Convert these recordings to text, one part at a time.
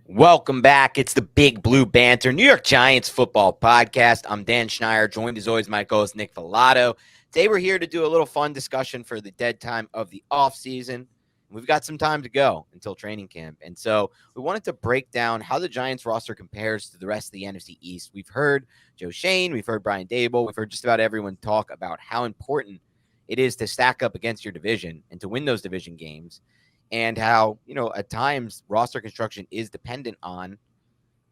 Welcome back. It's the Big Blue Banter, New York Giants football podcast. I'm Dan Schneider, joined as always by my co-host Nick Filato. Today we're here to do a little fun discussion for the dead time of the offseason. We've got some time to go until training camp. And so we wanted to break down how the Giants roster compares to the rest of the NFC East. We've heard Joe Shane, we've heard Brian Dable, we've heard just about everyone talk about how important it is to stack up against your division and to win those division games. And how, at times roster construction is dependent on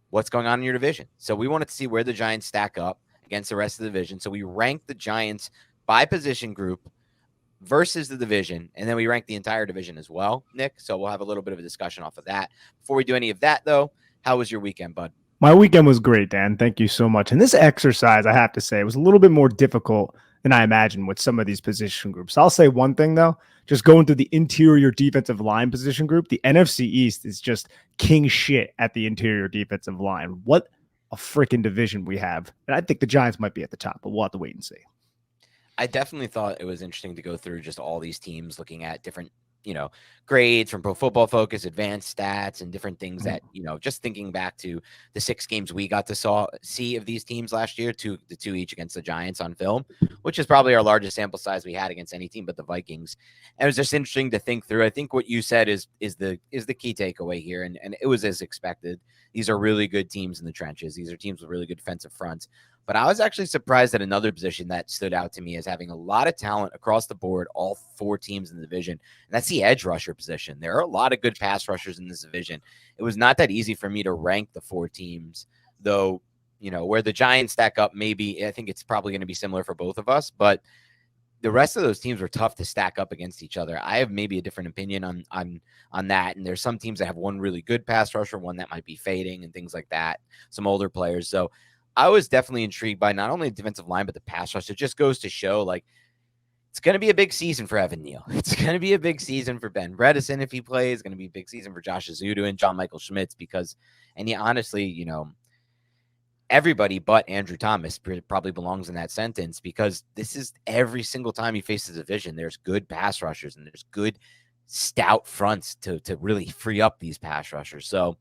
what's going on in your division. So we wanted to see where the Giants stack up against the rest of the division. So we ranked the Giants by position group versus the division, and then we ranked the entire division as well, Nick. So we'll have a little bit of a discussion off of that. Before we do any of that, though, how was your weekend, bud? My weekend was great, Dan. Thank you so much. And this exercise, I have to say, was a little bit more difficult than I imagined with some of these position groups. I'll say one thing, though. Just going through the interior defensive line position group, the NFC East is just king shit at the interior defensive line. What a freaking division we have. And I think the Giants might be at the top, but we'll have to wait and see. I definitely thought it was interesting to go through just all these teams looking at different, grades from Pro Football Focus, advanced stats, and different things that, just thinking back to the 6 games we got to see of these teams last year, two each against the Giants on film, which is probably our largest sample size we had against any team but the Vikings. And it was just interesting to think through. I think what you said is the key takeaway here, and it was as expected. These are really good teams in the trenches. These are teams with really good defensive fronts. But I was actually surprised at another position that stood out to me as having a lot of talent across the board, all 4 teams in the division, and that's the edge rusher position. There are a lot of good pass rushers in this division. It was not that easy for me to rank the 4 teams, though, where the Giants stack up, maybe I think it's probably going to be similar for both of us, but the rest of those teams were tough to stack up against each other. I have maybe a different opinion on that, and there's some teams that have one really good pass rusher, one that might be fading and things like that, some older players. So I was definitely intrigued by not only the defensive line, but the pass rush. It just goes to show, it's going to be a big season for Evan Neal. It's going to be a big season for Ben Bredesen if he plays. It's going to be a big season for Josh Azudu and John Michael Schmitz honestly, everybody but Andrew Thomas probably belongs in that sentence, because this is every single time he faces a division, there's good pass rushers and there's good stout fronts to really free up these pass rushers. So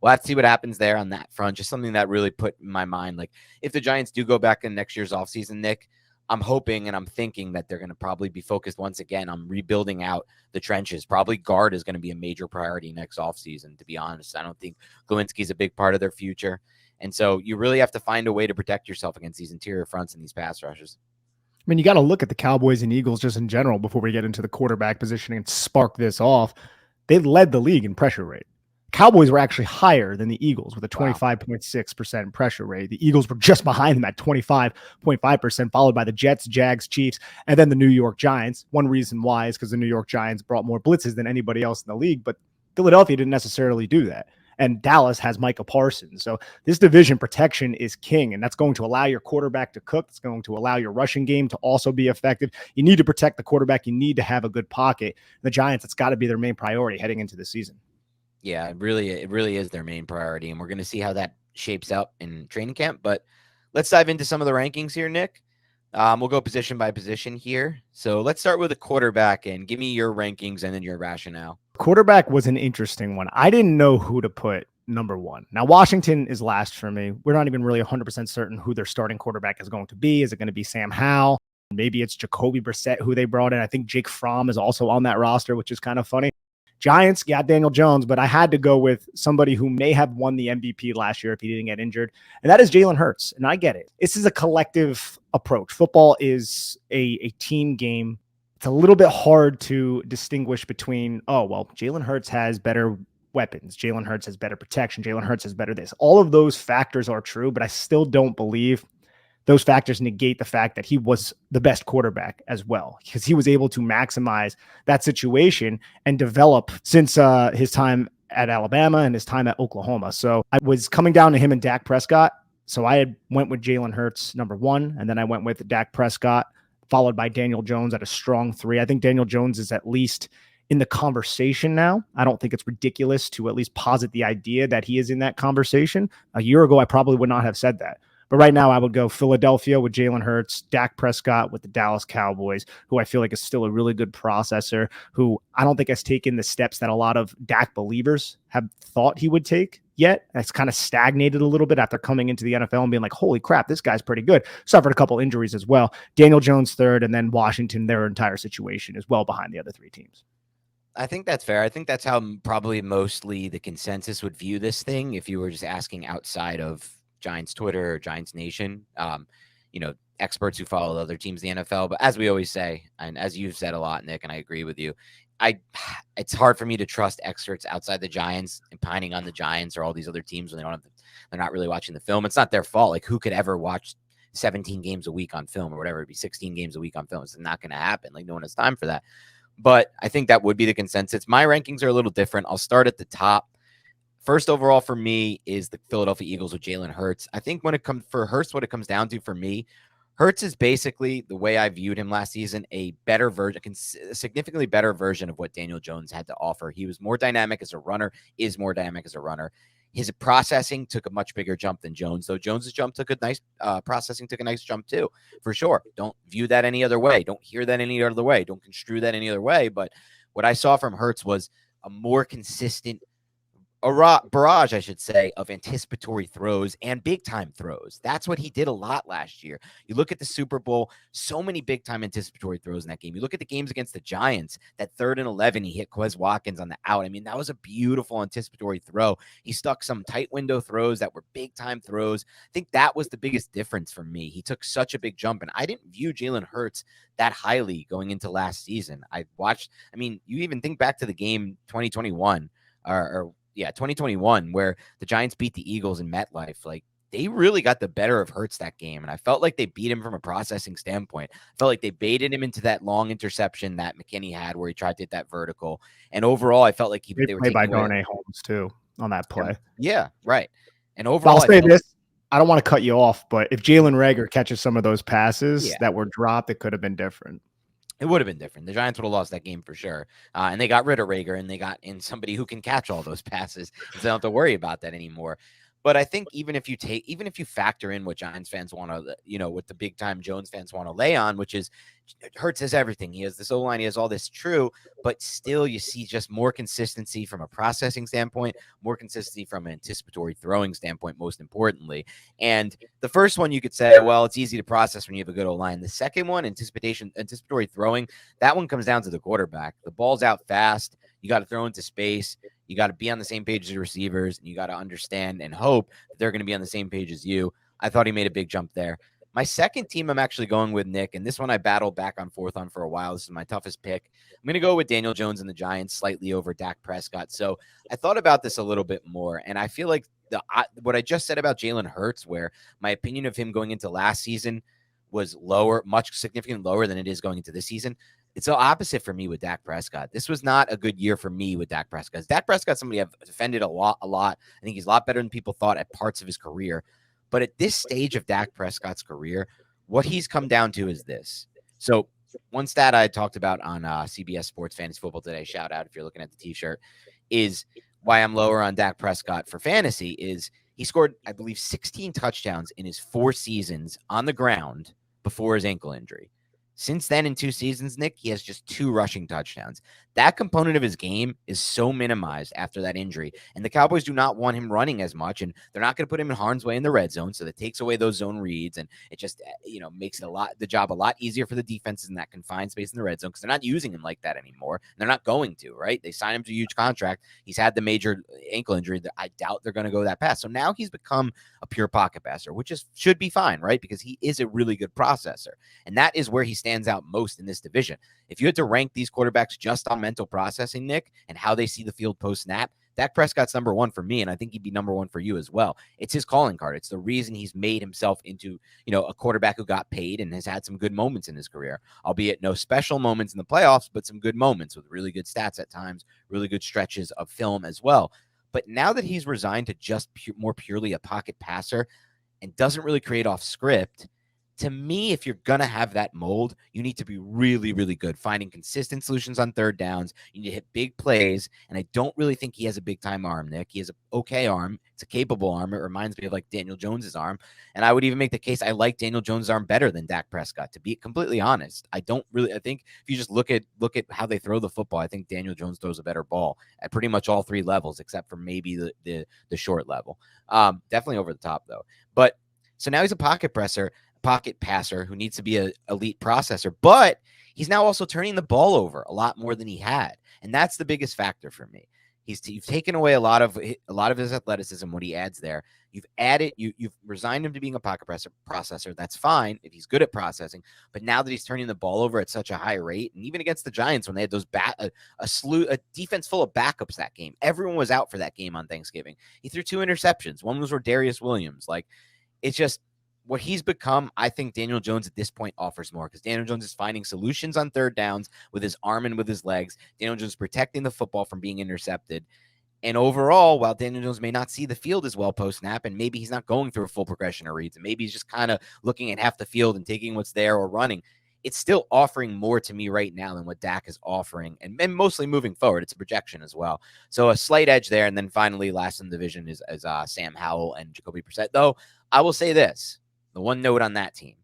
we'll have to see what happens there on that front. Just something that really put in my mind, if the Giants do go back in next year's offseason, Nick, I'm hoping and I'm thinking that they're going to probably be focused once again on rebuilding out the trenches. Probably guard is going to be a major priority next offseason, to be honest. I don't think Glowinski's a big part of their future. And so you really have to find a way to protect yourself against these interior fronts and these pass rushers. I mean, you got to look at the Cowboys and Eagles just in general before we get into the quarterback position and spark this off. They led the league in pressure rate. Cowboys were actually higher than the Eagles with a 25.6% pressure rate. The Eagles were just behind them at 25.5%, followed by the Jets, Jags, Chiefs, and then the New York Giants. One reason why is because the New York Giants brought more blitzes than anybody else in the league, but Philadelphia didn't necessarily do that. And Dallas has Micah Parsons. So this division protection is king, and that's going to allow your quarterback to cook. It's going to allow your rushing game to also be effective. You need to protect the quarterback. You need to have a good pocket. The Giants, it's got to be their main priority heading into the season. Yeah, it really is their main priority, and we're going to see how that shapes up in training camp. But let's dive into some of the rankings here, Nick. We'll go position by position here. So let's start with a quarterback, and give me your rankings and then your rationale. Quarterback was an interesting one. I didn't know who to put number 1. Now, Washington is last for me. We're not even really 100% certain who their starting quarterback is going to be. Is it going to be Sam Howell? Maybe it's Jacoby Brissett, who they brought in. I think Jake Fromm is also on that roster, which is kind of funny. Giants got Daniel Jones, but I had to go with somebody who may have won the MVP last year if he didn't get injured, and that is Jalen Hurts. And I get it. This is a collective approach. Football is a team game. It's a little bit hard to distinguish between, Jalen Hurts has better weapons. Jalen Hurts has better protection. Jalen Hurts has better this. All of those factors are true, but I still don't believe those factors negate the fact that he was the best quarterback as well, because he was able to maximize that situation and develop since his time at Alabama and his time at Oklahoma. So I was coming down to him and Dak Prescott. So I went with Jalen Hurts number 1, and then I went with Dak Prescott, followed by Daniel Jones at a strong 3. I think Daniel Jones is at least in the conversation now. I don't think it's ridiculous to at least posit the idea that he is in that conversation. A year ago, I probably would not have said that. But right now, I would go Philadelphia with Jalen Hurts, Dak Prescott with the Dallas Cowboys, who I feel like is still a really good processor, who I don't think has taken the steps that a lot of Dak believers have thought he would take yet. That's kind of stagnated a little bit after coming into the NFL and being like, holy crap, this guy's pretty good. Suffered a couple injuries as well. Daniel Jones third, and then Washington, their entire situation is well behind the other three teams. I think that's fair. I think that's how probably mostly the consensus would view this thing if you were just asking outside of Giants Twitter or Giants Nation, experts who follow other teams in the NFL. But as we always say, and as you've said a lot, Nick, and I agree with you, it's hard for me to trust experts outside the Giants and pining on the Giants or all these other teams when they're not really watching the film. It's not their fault. Like, who could ever watch 17 games a week on film or whatever? It'd be 16 games a week on film. It's not going to happen. Like, no one has time for that. But I think that would be the consensus. My rankings are a little different. I'll start at the top. First overall for me is the Philadelphia Eagles with Jalen Hurts. I think when it comes for Hurts, what it comes down to for me, Hurts is basically, the way I viewed him last season, a better version, a significantly better version of what Daniel Jones had to offer. He was more dynamic as a runner, is more dynamic as a runner. His processing took a much bigger jump than Jones, though Jones's jump took a nice processing took a nice jump too, for sure. Don't view that any other way. Don't hear that any other way. Don't construe that any other way. But what I saw from Hurts was a more consistent barrage, I should say, of anticipatory throws and big-time throws. That's what he did a lot last year. You look at the Super Bowl, so many big-time anticipatory throws in that game. You look at the games against the Giants, that 3rd and 11, he hit Quez Watkins on the out. I mean, that was a beautiful anticipatory throw. He stuck some tight window throws that were big-time throws. I think that was the biggest difference for me. He took such a big jump, and I didn't view Jalen Hurts that highly going into last season. You even think back to the game 2021 or 2021, where the Giants beat the Eagles in MetLife. Like, they really got the better of Hurts that game. And I felt like they beat him from a processing standpoint. I felt like they baited him into that long interception that McKinney had where he tried to hit that vertical. And overall, I felt like they were played by taking away. Darnay Holmes too on that play. Yeah, right. And overall, I'll say this. I don't want to cut you off, but if Jalen Reagor catches some of those passes that were dropped, it could have been different. It would have been different. The Giants would have lost that game for sure. And they got rid of Reagor, and they got in somebody who can catch all those passes. So they don't have to worry about that anymore. But I think even if you factor in what Giants fans want to, what the big time Jones fans want to lay on, which is Hurts has everything. He has this O-line, he has all this, true, but still you see just more consistency from a processing standpoint, more consistency from an anticipatory throwing standpoint, most importantly. And the first one you could say, well, it's easy to process when you have a good O-line. The second one, anticipatory throwing, that one comes down to the quarterback. The ball's out fast. You got to throw into space. You got to be on the same page as your receivers, and you got to understand and hope that they're going to be on the same page as you. I thought he made a big jump there. My second team I'm actually going with, Nick, and this one I battled back and forth on for a while. This is my toughest pick. I'm going to go with Daniel Jones and the Giants slightly over Dak Prescott. So I thought about this a little bit more, and I feel like what I just said about Jalen Hurts, where my opinion of him going into last season was lower, much significantly lower than it is going into this season. It's the opposite for me with Dak Prescott. This was not a good year for me with Dak Prescott. Dak Prescott, somebody I've defended a lot. I think he's a lot better than people thought at parts of his career. But at this stage of Dak Prescott's career, what he's come down to is this. So one stat I talked about on CBS Sports Fantasy Football today, shout out if you're looking at the t-shirt, is why I'm lower on Dak Prescott for fantasy is he scored, I believe, 16 touchdowns in his 4 seasons on the ground before his ankle injury. Since then, in 2 seasons, Nick, he has just 2 rushing touchdowns. That component of his game is so minimized after that injury. And the Cowboys do not want him running as much, and they're not going to put him in harm's way in the red zone. So that takes away those zone reads, and it just, makes the job a lot easier for the defenses in that confined space in the red zone because they're not using him like that anymore. And they're not going to, right? They signed him to a huge contract. He's had the major ankle injury that I doubt they're going to go that pass. So now he's become a pure pocket passer, which should be fine, right? Because he is a really good processor. And that is where he stands out most in this division. If you had to rank these quarterbacks just on mental processing, Nick, and how they see the field post-snap, Dak Prescott's number 1 for me, and I think he'd be number 1 for you as well. It's his calling card. It's the reason he's made himself into, a quarterback who got paid and has had some good moments in his career, albeit no special moments in the playoffs, but some good moments with really good stats at times, really good stretches of film as well. But now that he's resigned to just more purely a pocket passer and doesn't really create off script, To me, if you're going to have that mold, you need to be really, really good, finding consistent solutions on third downs. You need to hit big plays. And I don't really think he has a big time arm, Nick. He has an okay arm. It's a capable arm. It reminds me of like Daniel Jones's arm. And I would even make the case I like Daniel Jones' arm better than Dak Prescott, to be completely honest. I think if you just look at how they throw the football, I think Daniel Jones throws a better ball at pretty much all three levels, except for maybe the short level. Definitely over the top though. But so now he's a pocket passer who needs to be an elite processor, but he's now also turning the ball over a lot more than he had. And that's the biggest factor for me. You've taken away a lot of his athleticism, what he adds there. You've resigned him to being a pocket processor. That's fine if he's good at processing. But now that he's turning the ball over at such a high rate, and even against the Giants when they had those a defense full of backups that game, everyone was out for that game on Thanksgiving. He threw 2 interceptions. One was for Darius Williams. Like, it's just what he's become. I think Daniel Jones at this point offers more because Daniel Jones is finding solutions on third downs with his arm and with his legs. Daniel Jones is protecting the football from being intercepted. And overall, while Daniel Jones may not see the field as well post-snap, and maybe he's not going through a full progression of reads, and maybe he's just kind of looking at half the field and taking what's there or running, it's still offering more to me right now than what Dak is offering, and mostly moving forward. It's a projection as well. So a slight edge there. And then finally, last in the division is Sam Howell and Jacoby Brissett. Though I will say this, the one note on that team,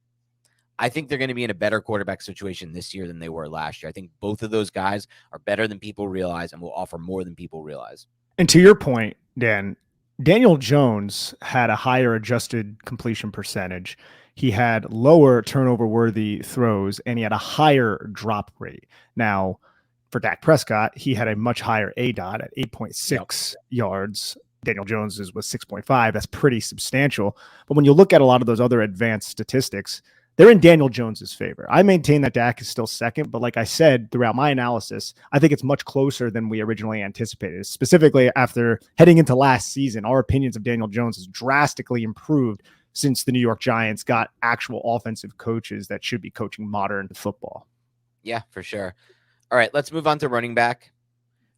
I think they're going to be in a better quarterback situation this year than they were last year. I think both of those guys are better than people realize and will offer more than people realize. And to your point, Dan, Daniel Jones had a higher adjusted completion percentage. He had lower turnover-worthy throws, and he had a higher drop rate. Now, for Dak Prescott, he had a much higher ADOT at 8.6 yards. Daniel Jones's was 6.5. That's pretty substantial. But when you look at a lot of those other advanced statistics, they're in Daniel Jones's favor. I maintain that Dak is still second, but like I said throughout my analysis, I think it's much closer than we originally anticipated. Specifically, after heading into last season, our opinions of Daniel Jones has drastically improved since the New York Giants got actual offensive coaches that should be coaching modern football. Yeah, for sure. All right, let's move on to running back.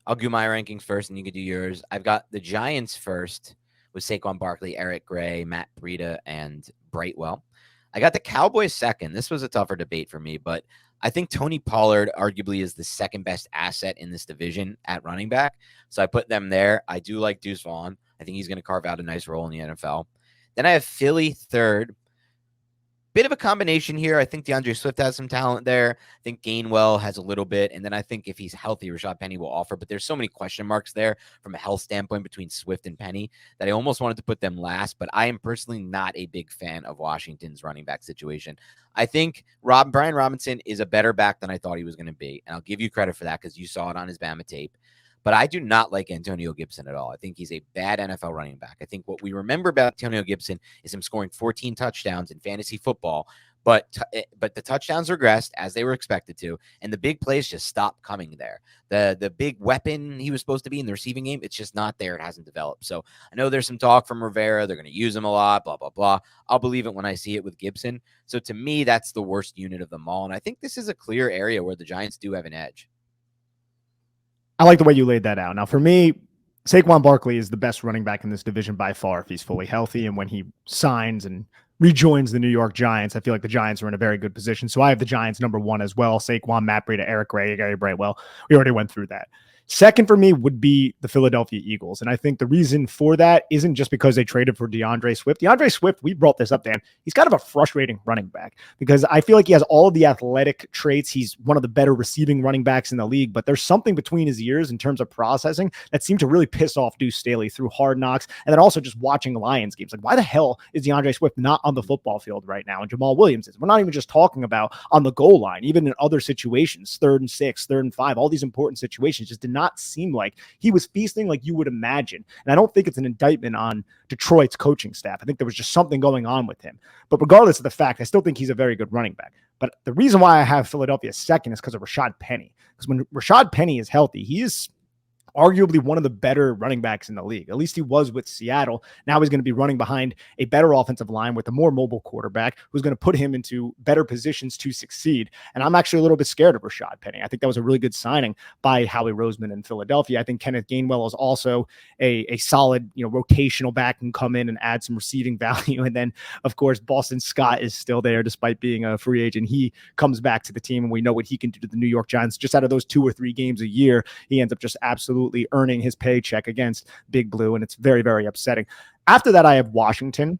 I'll do my rankings first, and you can do yours. I've got the Giants first with Saquon Barkley, Eric Gray, Matt Breida, and Brightwell. I got the Cowboys second. This was a tougher debate for me, but I think Tony Pollard arguably is the second best asset in this division at running back. So I put them there. I do like Deuce Vaughn. I think he's going to carve out a nice role in the NFL. Then I have Philly third. Bit of a combination here. I think DeAndre Swift has some talent there. I think Gainwell has a little bit. And then I think if he's healthy, Rashad Penny will offer. But there's so many question marks there from a health standpoint between Swift and Penny that I almost wanted to put them last. But I am personally not a big fan of Washington's running back situation. I think Brian Robinson is a better back than I thought he was going to be. And I'll give you credit for that because you saw it on his Bama tape. But I do not like Antonio Gibson at all. I think he's a bad NFL running back. I think what we remember about Antonio Gibson is him scoring 14 touchdowns in fantasy football, but the touchdowns regressed as they were expected to, and the big plays just stopped coming there. The big weapon he was supposed to be in the receiving game, it's just not there. It hasn't developed. So I know there's some talk from Rivera. They're going to use him a lot, blah, blah, blah. I'll believe it when I see it with Gibson. So to me, that's the worst unit of them all, and I think this is a clear area where the Giants do have an edge. I like the way you laid that out. Now, for me, Saquon Barkley is the best running back in this division by far if he's fully healthy. And when he signs and rejoins the New York Giants, I feel like the Giants are in a very good position. So I have the Giants number one as well. Saquon, Matt Breida, Eric Gray, Gary Brightwell. We already went through that. Second for me would be the Philadelphia Eagles. And I think the reason for that isn't just because they traded for DeAndre Swift. DeAndre Swift, we brought this up, Dan. He's kind of a frustrating running back because I feel like he has all of the athletic traits. He's one of the better receiving running backs in the league, but there's something between his ears in terms of processing that seemed to really piss off Deuce Staley through Hard Knocks. And then also just watching Lions games. Like, why the hell is DeAndre Swift not on the football field right now? And Jamal Williams is. We're not even just talking about on the goal line, even in other situations, 3rd and 6, 3rd and 5, all these important situations just did not seem like he was feasting like you would imagine. And I don't think it's an indictment on Detroit's coaching staff. I think there was just something going on with him. But regardless of the fact, I still think he's a very good running back. But the reason why I have Philadelphia second is because of Rashad Penny. Because when Rashad Penny is healthy, he is arguably one of the better running backs in the league. At least he was with Seattle. Now he's going to be running behind a better offensive line with a more mobile quarterback who's going to put him into better positions to succeed. And I'm actually a little bit scared of Rashad Penny. I think that was a really good signing by Howie Roseman in Philadelphia. I think Kenneth Gainwell is also a solid, rotational back, and come in and add some receiving value. And then, of course, Boston Scott is still there despite being a free agent. He comes back to the team, and we know what he can do to the New York Giants. Just out of those 2 or 3 games a year, he ends up just absolutely earning his paycheck against Big Blue, and it's very, very upsetting. After that, I have Washington,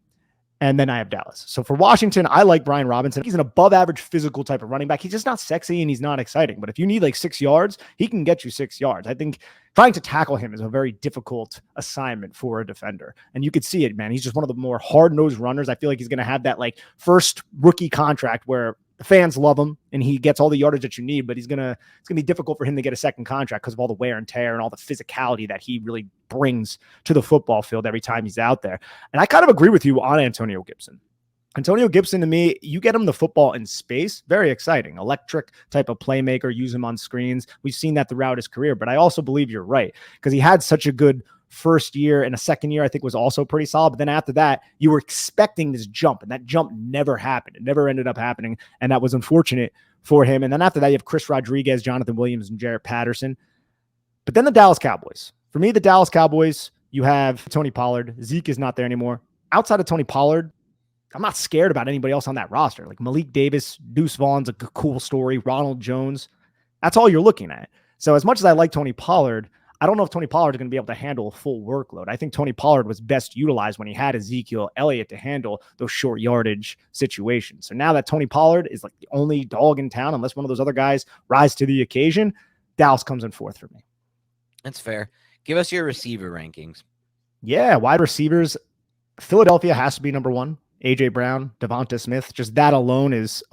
and then I have Dallas. So for Washington, I like Brian Robinson. He's an above average physical type of running back. He's just not sexy and he's not exciting. But if you need like 6 yards, he can get you 6 yards. I think trying to tackle him is a very difficult assignment for a defender. And you could see it, man. He's just one of the more hard-nosed runners. I feel like he's going to have that like first rookie contract where the fans love him and he gets all the yardage that you need, but it's going to be difficult for him to get a second contract because of all the wear and tear and all the physicality that he really brings to the football field every time he's out there. And I kind of agree with you on Antonio Gibson. Antonio Gibson, to me, you get him the football in space, very exciting, electric type of playmaker, use him on screens. We've seen that throughout his career, but I also believe you're right because he had such a good first year, and a second year I think was also pretty solid. But then after that, you were expecting this jump, and that jump never happened. It never ended up happening, and that was unfortunate for him. And then after that, you have Chris Rodriguez, Jonathan Williams, and Jarrett Patterson. But then the Dallas Cowboys. For me, the Dallas Cowboys, you have Tony Pollard. Zeke is not there anymore. Outside of Tony Pollard, I'm not scared about anybody else on that roster. Like Malik Davis, Deuce Vaughn's a cool story. Ronald Jones. That's all you're looking at. So as much as I like Tony Pollard, I don't know if Tony Pollard is going to be able to handle a full workload. I think Tony Pollard was best utilized when he had Ezekiel Elliott to handle those short yardage situations. So now that Tony Pollard is like the only dog in town, unless one of those other guys rise to the occasion, Dallas comes in fourth for me. That's fair. Give us your receiver rankings. Yeah, wide receivers. Philadelphia has to be number 1. A.J. Brown, Devonta Smith. Just that alone is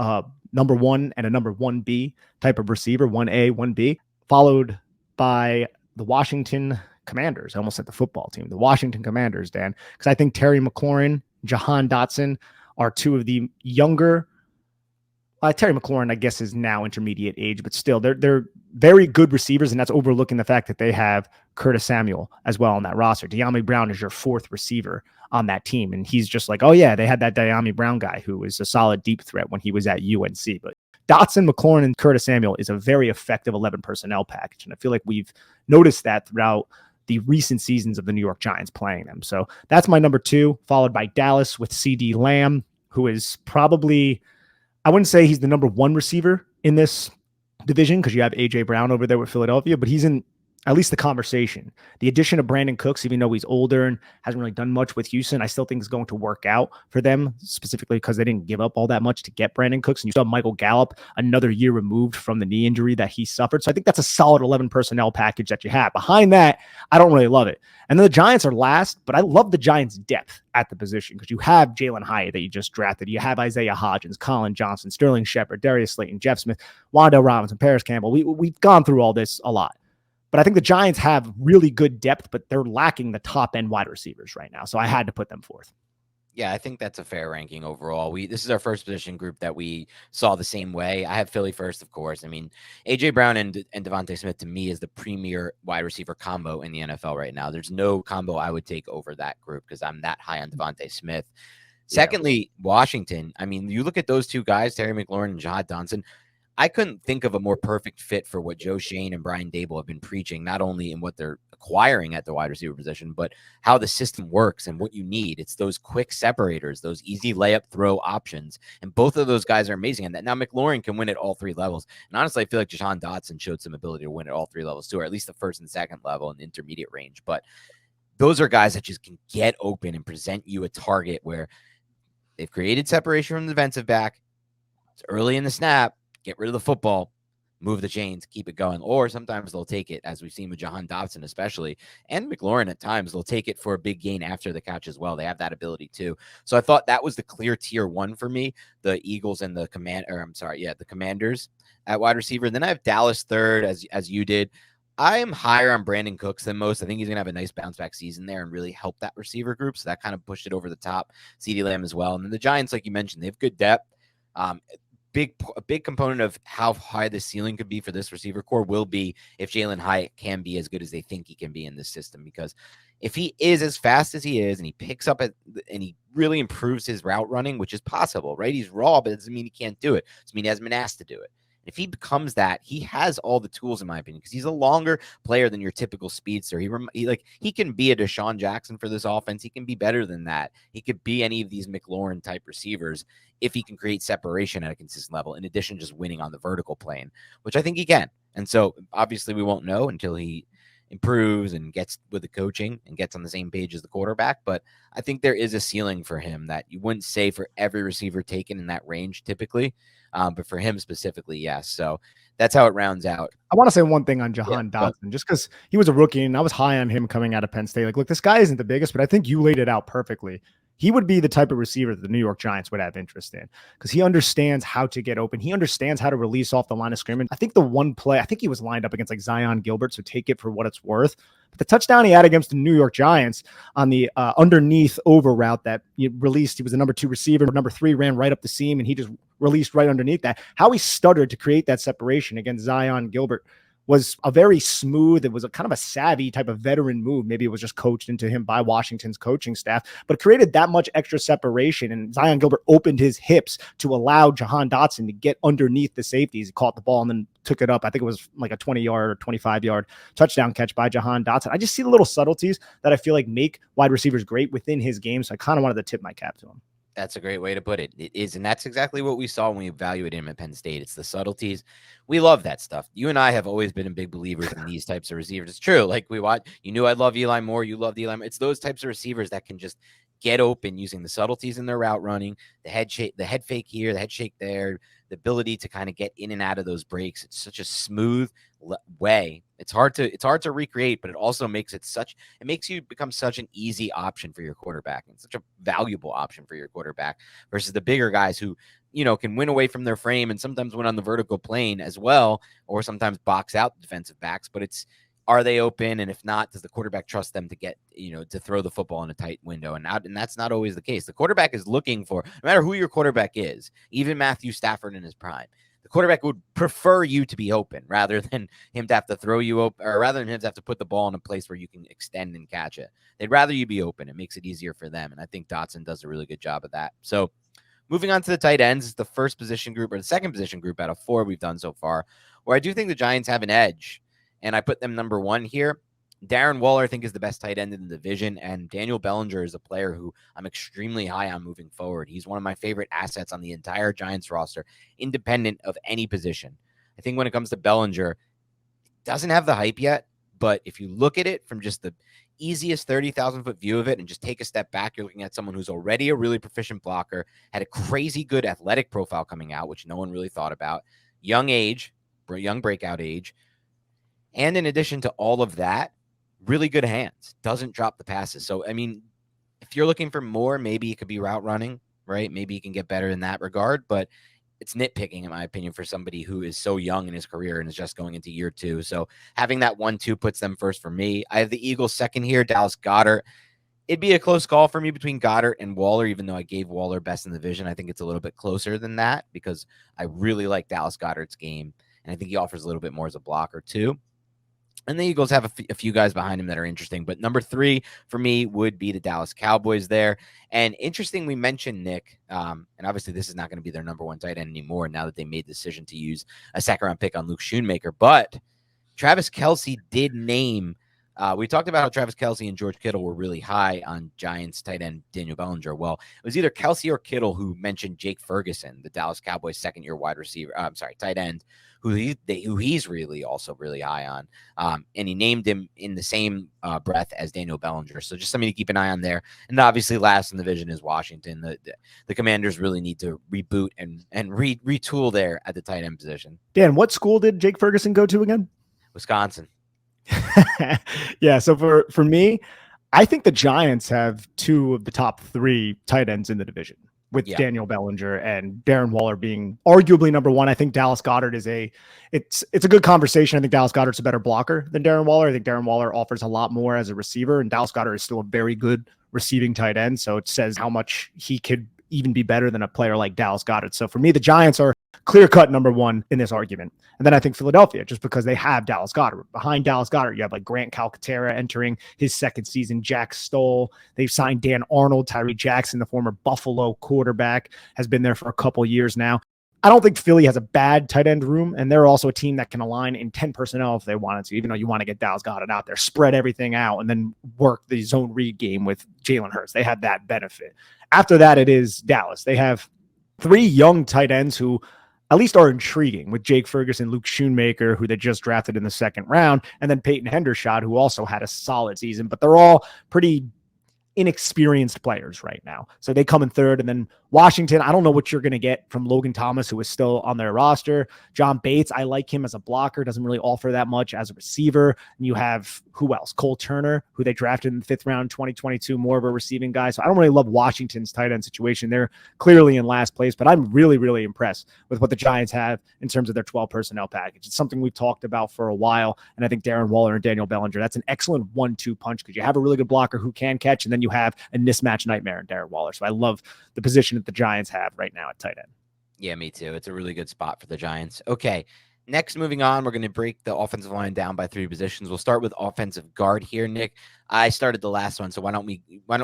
number 1 and a number 1B type of receiver, 1A, 1B, followed by the Washington Commanders. I almost said the football team. The Washington Commanders, Dan, because I think Terry McLaurin, Jahan Dotson are 2 of the younger. Terry McLaurin, I guess, is now intermediate age, but still, they're very good receivers, and that's overlooking the fact that they have Curtis Samuel as well on that roster. De'Ami Brown is your 4th receiver on that team, and he's just like, oh yeah, they had that De'Ami Brown guy who was a solid deep threat when he was at UNC, but Dotson, McLaurin, and Curtis Samuel is a very effective 11 personnel package. And I feel like we've noticed that throughout the recent seasons of the New York Giants playing them. So that's my number 2, followed by Dallas with CD Lamb, who is probably, I wouldn't say he's the number 1 receiver in this division because you have A.J. Brown over there with Philadelphia, but he's in at least the conversation. The addition of Brandon Cooks, even though he's older and hasn't really done much with Houston, I still think is going to work out for them, specifically because they didn't give up all that much to get Brandon Cooks. And you saw Michael Gallup another year removed from the knee injury that he suffered. So I think that's a solid 11 personnel package that you have. Behind that, I don't really love it. And then the Giants are last, but I love the Giants' depth at the position because you have Jalen Hyatt that you just drafted. You have Isaiah Hodgins, Colin Johnson, Sterling Shepard, Darius Slayton, Jeff Smith, Wandale Robinson, Paris Campbell. We've gone through all this a lot. But I think the Giants have really good depth, but they're lacking the top end wide receivers right now. So I had to put them 4th. Yeah, I think that's a fair ranking overall. This is our first position group that we saw the same way. I have Philly first, of course. I mean, A.J. Brown and Devonta Smith to me is the premier wide receiver combo in the NFL right now. There's no combo I would take over that group because I'm that high on Devonta Smith. Secondly, Washington. I mean, you look at those 2 guys, Terry McLaurin and Jahan Dotson. I couldn't think of a more perfect fit for what Joe Shane and Brian Dable have been preaching, not only in what they're acquiring at the wide receiver position, but how the system works and what you need. It's those quick separators, those easy layup throw options. And both of those guys are amazing. And that now McLaurin can win at all 3 levels. And honestly, I feel like Jahan Dotson showed some ability to win at all 3 levels too, or at least the first and second level in the intermediate range. But those are guys that just can get open and present you a target where they've created separation from the defensive back. It's early in the snap. Get rid of the football, move the chains, keep it going. Or sometimes they'll take it, as we've seen with Jahan Dotson especially, and McLaurin at times, they'll take it for a big gain after the catch as well. They have that ability too. So I thought that was the clear tier 1 for me, the Eagles and the the Commanders at wide receiver. And then I have Dallas 3rd, as you did. I am higher on Brandon Cooks than most. I think he's going to have a nice bounce back season there and really help that receiver group. So that kind of pushed it over the top. CeeDee Lamb as well. And then the Giants, like you mentioned, they have good depth. a big component of how high the ceiling could be for this receiver core will be if Jalen Hyatt can be as good as they think he can be in this system. Because if he is as fast as he is, and he picks up and he really improves his route running, which is possible, right? He's raw, but it doesn't mean he can't do it. It doesn't mean he hasn't been asked to do it. If he becomes that, he has all the tools, in my opinion, because he's a longer player than your typical speedster. He can be a Deshaun Jackson for this offense. He can be better than that. He could be any of these McLaurin type receivers if he can create separation at a consistent level, in addition to just winning on the vertical plane, which I think he can. And so obviously we won't know until he improves and gets with the coaching and gets on the same page as the quarterback. But I think there is a ceiling for him that you wouldn't say for every receiver taken in that range typically. But for him specifically, yes. So that's how it rounds out. I want to say one thing on Jahan Dotson, just because he was a rookie and I was high on him coming out of Penn State. Like, look, this guy isn't the biggest, but I think you laid it out perfectly. He would be the type of receiver that the New York Giants would have interest in because he understands how to get open. He understands how to release off the line of scrimmage. I think the one play, I think he was lined up against like Zion Gilbert, so take it for what it's worth. But the touchdown he had against the New York Giants on the underneath over route that he released, he was the number 2 receiver. Number 3 ran right up the seam, and he just released right underneath that. How he stuttered to create that separation against Zion Gilbert was a very smooth, it was a kind of a savvy type of veteran move. Maybe it was just coached into him by Washington's coaching staff, but created that much extra separation. And Zion Gilbert opened his hips to allow Jahan Dotson to get underneath the safeties. He caught the ball and then took it up. I think it was like a 20-yard or 25-yard touchdown catch by Jahan Dotson. I just see the little subtleties that I feel like make wide receivers great within his game. So I kind of wanted to tip my cap to him. That's a great way to put it. It is, and that's exactly what we saw when we evaluated him at Penn State. It's the subtleties. We love that stuff. You and I have always been big believers in these types of receivers. It's true. Like we watch, you knew I love Eli Moore. You loved Eli Moore. It's those types of receivers that can just get open using the subtleties in their route running, the head fake here, the head shake there, the ability to kind of get in and out of those breaks. It's such a smooth way. It's hard to recreate, but it also makes it makes you become such an easy option for your quarterback and such a valuable option for your quarterback versus the bigger guys who, can win away from their frame and sometimes win on the vertical plane as well, or sometimes box out defensive backs. But are they open? And if not, does the quarterback trust them to get, to throw the football in a tight window? And that's not always the case. The quarterback is looking for, no matter who your quarterback is, even Matthew Stafford in his prime, the quarterback would prefer you to be open rather than him to have to throw you open, or rather than him to have to put the ball in a place where you can extend and catch it. They'd rather you be open. It makes it easier for them. And I think Dotson does a really good job of that. So moving on to the tight ends, it's the first position group or the second position group out of 4 we've done so far, where I do think the Giants have an edge. And I put them number 1 here. Darren Waller, I think, is the best tight end in the division. And Daniel Bellinger is a player who I'm extremely high on moving forward. He's one of my favorite assets on the entire Giants roster, independent of any position. I think when it comes to Bellinger, doesn't have the hype yet. But if you look at it from just the easiest 30,000-foot view of it and just take a step back, you're looking at someone who's already a really proficient blocker, had a crazy good athletic profile coming out, which no one really thought about, young breakout age. And in addition to all of that, really good hands, doesn't drop the passes. So, I mean, if you're looking for more, maybe it could be route running, right? Maybe you can get better in that regard, but it's nitpicking, in my opinion, for somebody who is so young in his career and is just going into year 2. So having that 1-2 puts them first for me. I have the Eagles second here, Dallas Goedert. It'd be a close call for me between Goddard and Waller, even though I gave Waller best in the division. I think it's a little bit closer than that because I really like Dallas Goedert's game, and I think he offers a little bit more as a blocker too. And the Eagles have a few guys behind him that are interesting. But number 3 for me would be the Dallas Cowboys there. And interesting, we mentioned Nick. And obviously this is not going to be their number 1 tight end anymore now that they made the decision to use a second-round pick on Luke Schoonmaker. But Travis Kelce did name we talked about how Travis Kelce and George Kittle were really high on Giants tight end Daniel Bellinger. Well, it was either Kelce or Kittle who mentioned Jake Ferguson, the Dallas Cowboys second-year tight end, who he's really also really high on. And he named him in the same breath as Daniel Bellinger. So just something to keep an eye on there. And obviously last in the division is Washington. The Commanders really need to reboot and retool there at the tight end position. Dan, what school did Jake Ferguson go to again? Wisconsin. Yeah, so for me, I think the Giants have 2 of the top 3 tight ends in the division, with Daniel Bellinger and Darren Waller being arguably number 1. I think Dallas Goedert it's a good conversation. I think Dallas Goedert's a better blocker than Darren Waller. I think Darren Waller offers a lot more as a receiver, and Dallas Goedert is still a very good receiving tight end. So it says how much he could even be better than a player like Dallas Goedert. So for me, the Giants are Clear-cut number one in this argument. And then I think Philadelphia, just because they have Dallas Goedert. Behind Dallas Goedert, you have like Grant Calcaterra entering his second season, Jack Stoll. They've signed Dan Arnold, Tyree Jackson, the former Buffalo quarterback, has been there for a couple years now. I don't think Philly has a bad tight end room, and they're also a team that can align in 10 personnel if they wanted to, even though you want to get Dallas Goedert out there, spread everything out, and then work the zone read game with Jalen Hurts. They have that benefit. After that, it is Dallas. They have 3 young tight ends who at least are intriguing, with Jake Ferguson, Luke Schoonmaker, who they just drafted in the second round, and then Peyton Hendershot, who also had a solid season, but they're all pretty inexperienced players right now. So they come in third. And then Washington, I don't know what you're going to get from Logan Thomas, who is still on their roster. John Bates, I like him as a blocker, doesn't really offer that much as a receiver. And you have, who else? Cole Turner, who they drafted in the 5th round, 2022, more of a receiving guy. So I don't really love Washington's tight end situation. They're clearly in last place, but I'm really, really impressed with what the Giants have in terms of their 12 personnel package. It's something we've talked about for a while. And I think Darren Waller and Daniel Bellinger, that's an excellent 1-2 punch, because you have a really good blocker who can catch, and then you have a mismatch nightmare in Darren Waller. So I love the position that the Giants have right now at tight end. Yeah, me too. It's a really good spot for the Giants. Okay, next, moving on, we're going to break the offensive line down by 3 positions. We'll start with offensive guard here, Nick. I started the last one, so why don't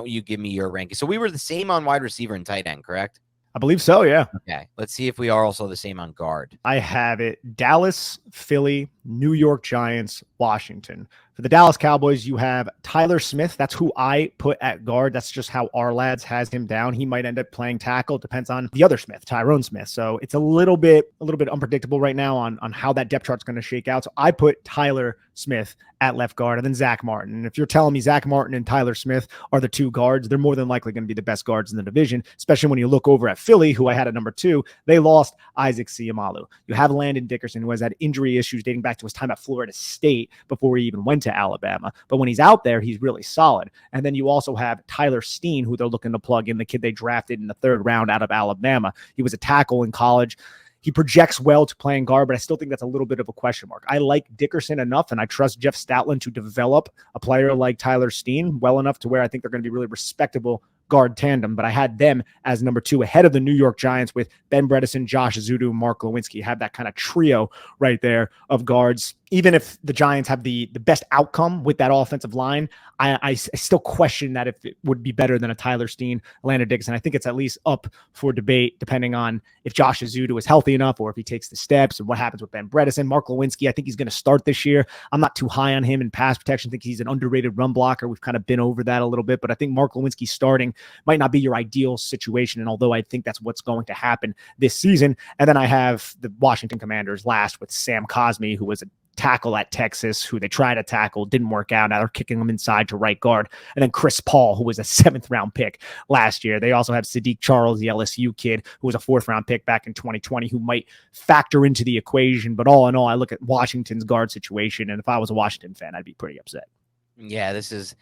you give me your ranking? So we were the same on wide receiver and tight end, correct? I believe so, yeah. Okay, let's see if we are also the same on guard. I have it Dallas, Philly, New York Giants, Washington. For the Dallas Cowboys, you have Tyler Smith. That's who I put at guard. That's just how our lads has him down. He might end up playing tackle. Depends on the other Smith, Tyrone Smith. So it's a little bit unpredictable right now on how that depth chart's going to shake out. So I put Tyler Smith at left guard, and then Zach Martin. And if you're telling me Zach Martin and Tyler Smith are the 2 guards, they're more than likely going to be the best guards in the division, especially when you look over at Philly, who I had at number 2. They lost Isaac Seumalo. You have Landon Dickerson, who has had injury issues dating back to his time at Florida State before he even went to Alabama. But when he's out there, he's really solid. And then you also have Tyler Steen, who they're looking to plug in, the kid they drafted in the 3rd round out of Alabama. He was a tackle in college. He projects well to playing guard, but I still think that's a little bit of a question mark. I like Dickerson enough, and I trust Jeff Stoutland to develop a player like Tyler Steen well enough to where I think they're going to be really respectable guard tandem, but I had them as number 2 ahead of the New York Giants with Ben Bredesen, Josh Azudu, Mark Lewinsky. Have that kind of trio right there of guards. Even if the Giants have the best outcome with that offensive line, I still question that if it would be better than a Tyler Steen, Landon Dickerson. I think it's at least up for debate, depending on if Josh Azudu is healthy enough or if he takes the steps and what happens with Ben Bredesen. Mark Lewinsky, I think he's going to start this year. I'm not too high on him in pass protection. I think he's an underrated run blocker. We've kind of been over that a little bit, but I think Mark Lewinsky starting might not be your ideal situation. And although I think that's what's going to happen this season. And then I have the Washington Commanders last with Sam Cosmi, who was a tackle at Texas, who they tried to tackle, didn't work out. Now they're kicking him inside to right guard. And then Chris Paul, who was a 7th round pick last year. They also have Sadiq Charles, the LSU kid, who was a 4th round pick back in 2020, who might factor into the equation. But all in all, I look at Washington's guard situation, and if I was a Washington fan, I'd be pretty upset. Yeah, this is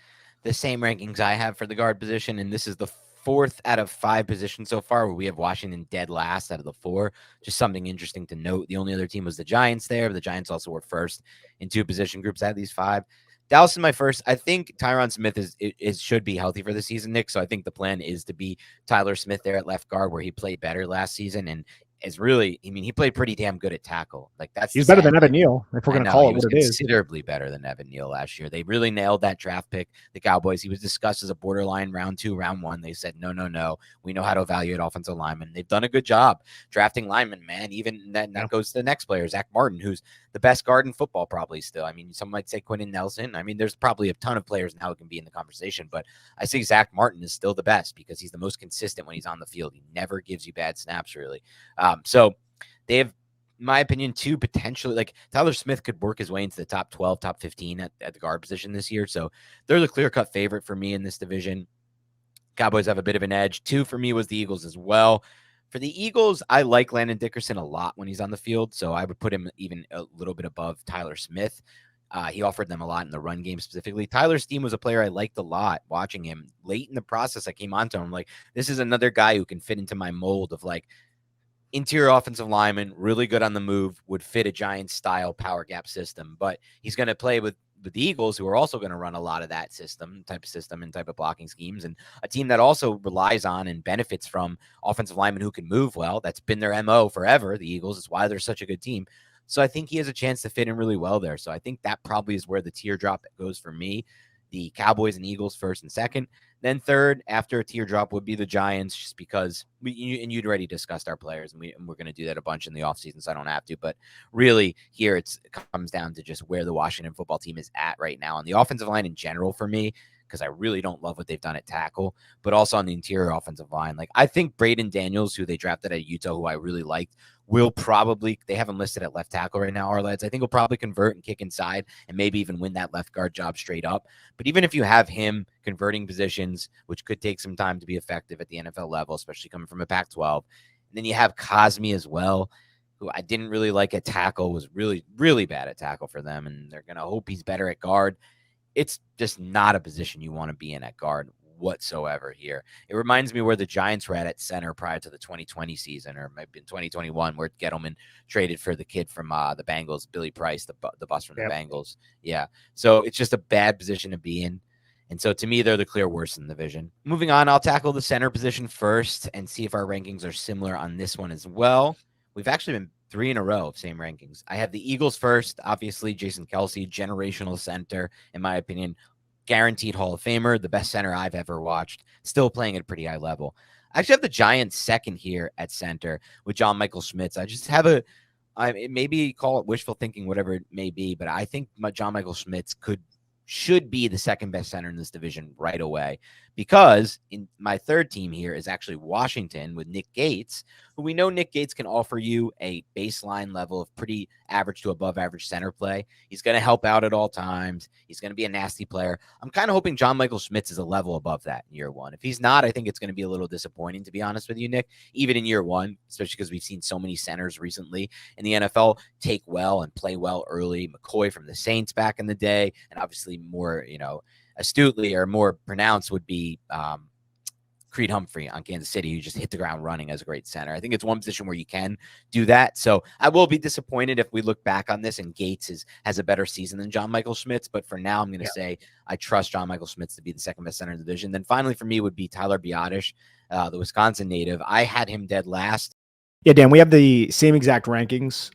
the same rankings I have for the guard position, and this is the 4th out of 5 positions so far, where we have Washington dead last out of the 4. Just something interesting to note. The only other team was the Giants there, but the Giants also were first in 2 position groups out of these 5. Dallas is my first. I think Tyron Smith should be healthy for the season, Nick. So I think the plan is to be Tyler Smith there at left guard, where he played better last season and is really, I mean, he played pretty damn good at tackle. Like he's better than Evan Neal, if we're going to call it what it is. Considerably better than Evan Neal last year. They really nailed that draft pick. The Cowboys, he was discussed as a borderline round 2, round 1. They said, no. We know how to evaluate offensive linemen. They've done a good job drafting linemen, man. Even that goes to the next player, Zach Martin, who's the best guard in football probably still. I mean, some might say Quentin Nelson. I mean, there's probably a ton of players now who can be in the conversation, but I think Zach Martin is still the best because he's the most consistent when he's on the field. He never gives you bad snaps, really. So they have, in my opinion, 2 potentially, like Tyler Smith could work his way into the top 12, top 15 at the guard position this year. So they're the clear-cut favorite for me in this division. Cowboys have a bit of an edge. 2 for me was the Eagles as well. For the Eagles, I like Landon Dickerson a lot when he's on the field, so I would put him even a little bit above Tyler Smith. He offered them a lot in the run game specifically. Tyler Steen was a player I liked a lot watching him. Late in the process, I came onto him like, this is another guy who can fit into my mold of like, interior offensive lineman, really good on the move, would fit a Giants style power gap system, but he's going to play with with the Eagles, who are also going to run a lot of that system and type of blocking schemes, and a team that also relies on and benefits from offensive linemen who can move well. That's been their MO forever, the Eagles. It's why they're such a good team. So I think he has a chance to fit in really well there. So I think that probably is where the teardrop goes for me. The Cowboys and Eagles first and second. Then third, after a teardrop, would be the Giants, just because you'd already discussed our players, and we're going to do that a bunch in the offseason, so I don't have to. But really, here it comes down to just where the Washington football team is at right now on the offensive line in general for me, because I really don't love what they've done at tackle, but also on the interior offensive line. Like, I think Braden Daniels, who they drafted at Utah, who I really liked, will probably, they have him listed at left tackle right now, our lads. I think he'll probably convert and kick inside and maybe even win that left guard job straight up. But even if you have him converting positions, which could take some time to be effective at the NFL level, especially coming from a Pac-12, and then you have Cosme as well, who I didn't really like at tackle, was really, really bad at tackle for them, and they're going to hope he's better at guard. It's just not a position you want to be in at guard whatsoever here. It reminds me where the Giants were at center prior to the 2020 season, or maybe in 2021, where Gettleman traded for the kid from the Bengals, Billy Price, the bust from the Bengals. Yeah. So it's just a bad position to be in. And so to me, they're the clear worst in the division. Moving on, I'll tackle the center position first and see if our rankings are similar on this one as well. We've actually been 3 in a row of same rankings. I have the Eagles first, obviously. Jason Kelce, generational center, in my opinion. Guaranteed Hall of Famer, the best center I've ever watched, still playing at a pretty high level. I actually have the Giants second here at center with John Michael Schmitz. I just have maybe call it wishful thinking, whatever it may be, but I think John Michael Schmitz should be the second best center in this division right away, because in my third team here is actually Washington with Nick Gates, who we know Nick Gates can offer you a baseline level of pretty average to above average center play. He's going to help out at all times. He's going to be a nasty player. I'm kind of hoping John Michael Schmitz is a level above that in year one. If he's not, I think it's going to be a little disappointing, to be honest with you, Nick, even in year one, especially because we've seen so many centers recently in the NFL take well and play well early. McCoy from the Saints back in the day, and obviously more, astutely or more pronounced would be Creed Humphrey on Kansas City, who just hit the ground running as a great center. I think it's one position where you can do that. So I will be disappointed if we look back on this and Gates has a better season than John Michael Schmitz. But for now, I'm going to say I trust John Michael Schmitz to be the second best center in the division. Then finally for me would be Tyler Biadasz, the Wisconsin native. I had him dead last. Yeah, Dan, we have the same exact rankings.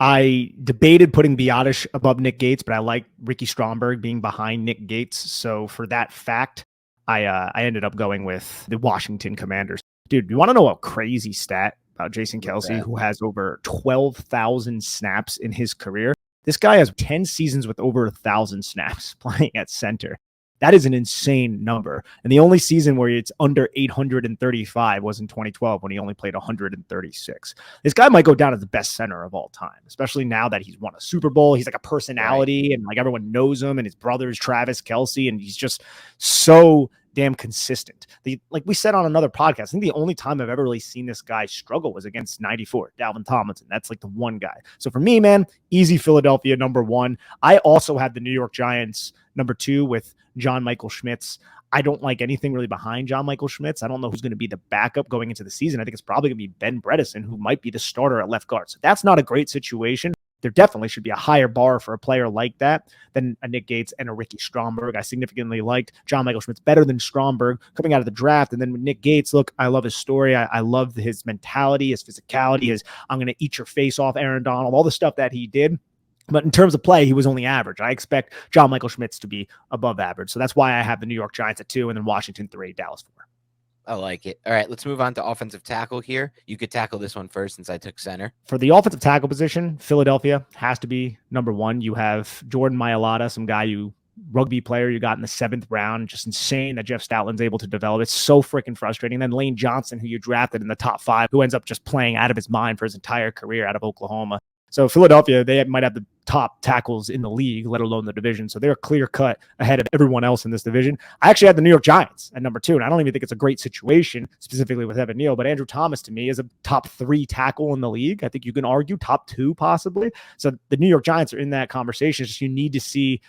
I debated putting Biadasz above Nick Gates, but I like Ricky Stromberg being behind Nick Gates. So for that fact, I ended up going with the Washington Commanders. Dude, you want to know a crazy stat about Jason Kelce, who has over 12,000 snaps in his career? This guy has 10 seasons with over 1,000 snaps playing at center. That is an insane number. And the only season where it's under 835 was in 2012 when he only played 136. This guy might go down as the best center of all time, especially now that he's won a Super Bowl. He's like a personality, and like everyone knows him, and his brother's Travis Kelce, and he's just so damn consistent. Like we said on another podcast, I think the only time I've ever really seen this guy struggle was against 94, Dalvin Tomlinson. That's like the one guy. So for me, man, easy Philadelphia number one. I also had the New York Giants number two with John Michael Schmitz. I don't like anything really behind John Michael Schmitz. I don't know who's going to be the backup going into the season. I think it's probably going to be Ben Bredesen, who might be the starter at left guard. So that's not a great situation. There definitely should be a higher bar for a player like that than a Nick Gates and a Ricky Stromberg. I significantly liked John Michael Schmitz better than Stromberg coming out of the draft. And then with Nick Gates, look, I love his story. I love his mentality, his physicality, his I'm going to eat your face off, Aaron Donald, all the stuff that he did. But in terms of play, he was only average. I expect John Michael Schmitz to be above average. So that's why I have the New York Giants at 2 and then Washington 3, Dallas 4. I like it. All right, let's move on to offensive tackle here. You could tackle this one first since I took center. For the offensive tackle position, Philadelphia has to be number one. You have Jordan Mailata, some guy rugby player you got in the 7th round. Just insane that Jeff Stoutland's able to develop. It's so freaking frustrating. Then Lane Johnson, who you drafted in the top 5, who ends up just playing out of his mind for his entire career out of Oklahoma. So Philadelphia, they might have the top tackles in the league, let alone the division. So they're clear cut ahead of everyone else in this division. I actually had the New York Giants at number 2, and I don't even think it's a great situation specifically with Evan Neal, but Andrew Thomas to me is a top 3 tackle in the league. I think you can argue top 2 possibly. So the New York Giants are in that conversation. It's just you need to see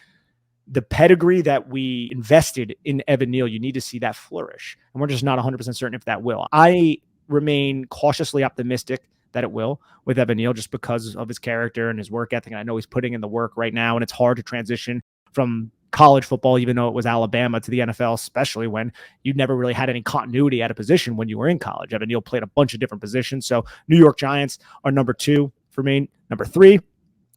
the pedigree that we invested in Evan Neal. You need to see that flourish. And we're just not 100% certain if that will. I remain cautiously optimistic that it will with Evan Neal just because of his character and his work ethic. I know he's putting in the work right now, and it's hard to transition from college football, even though it was Alabama, to the NFL, especially when you never really had any continuity at a position when you were in college. Evan Neal played a bunch of different positions. So New York Giants are number 2 for me. Number 3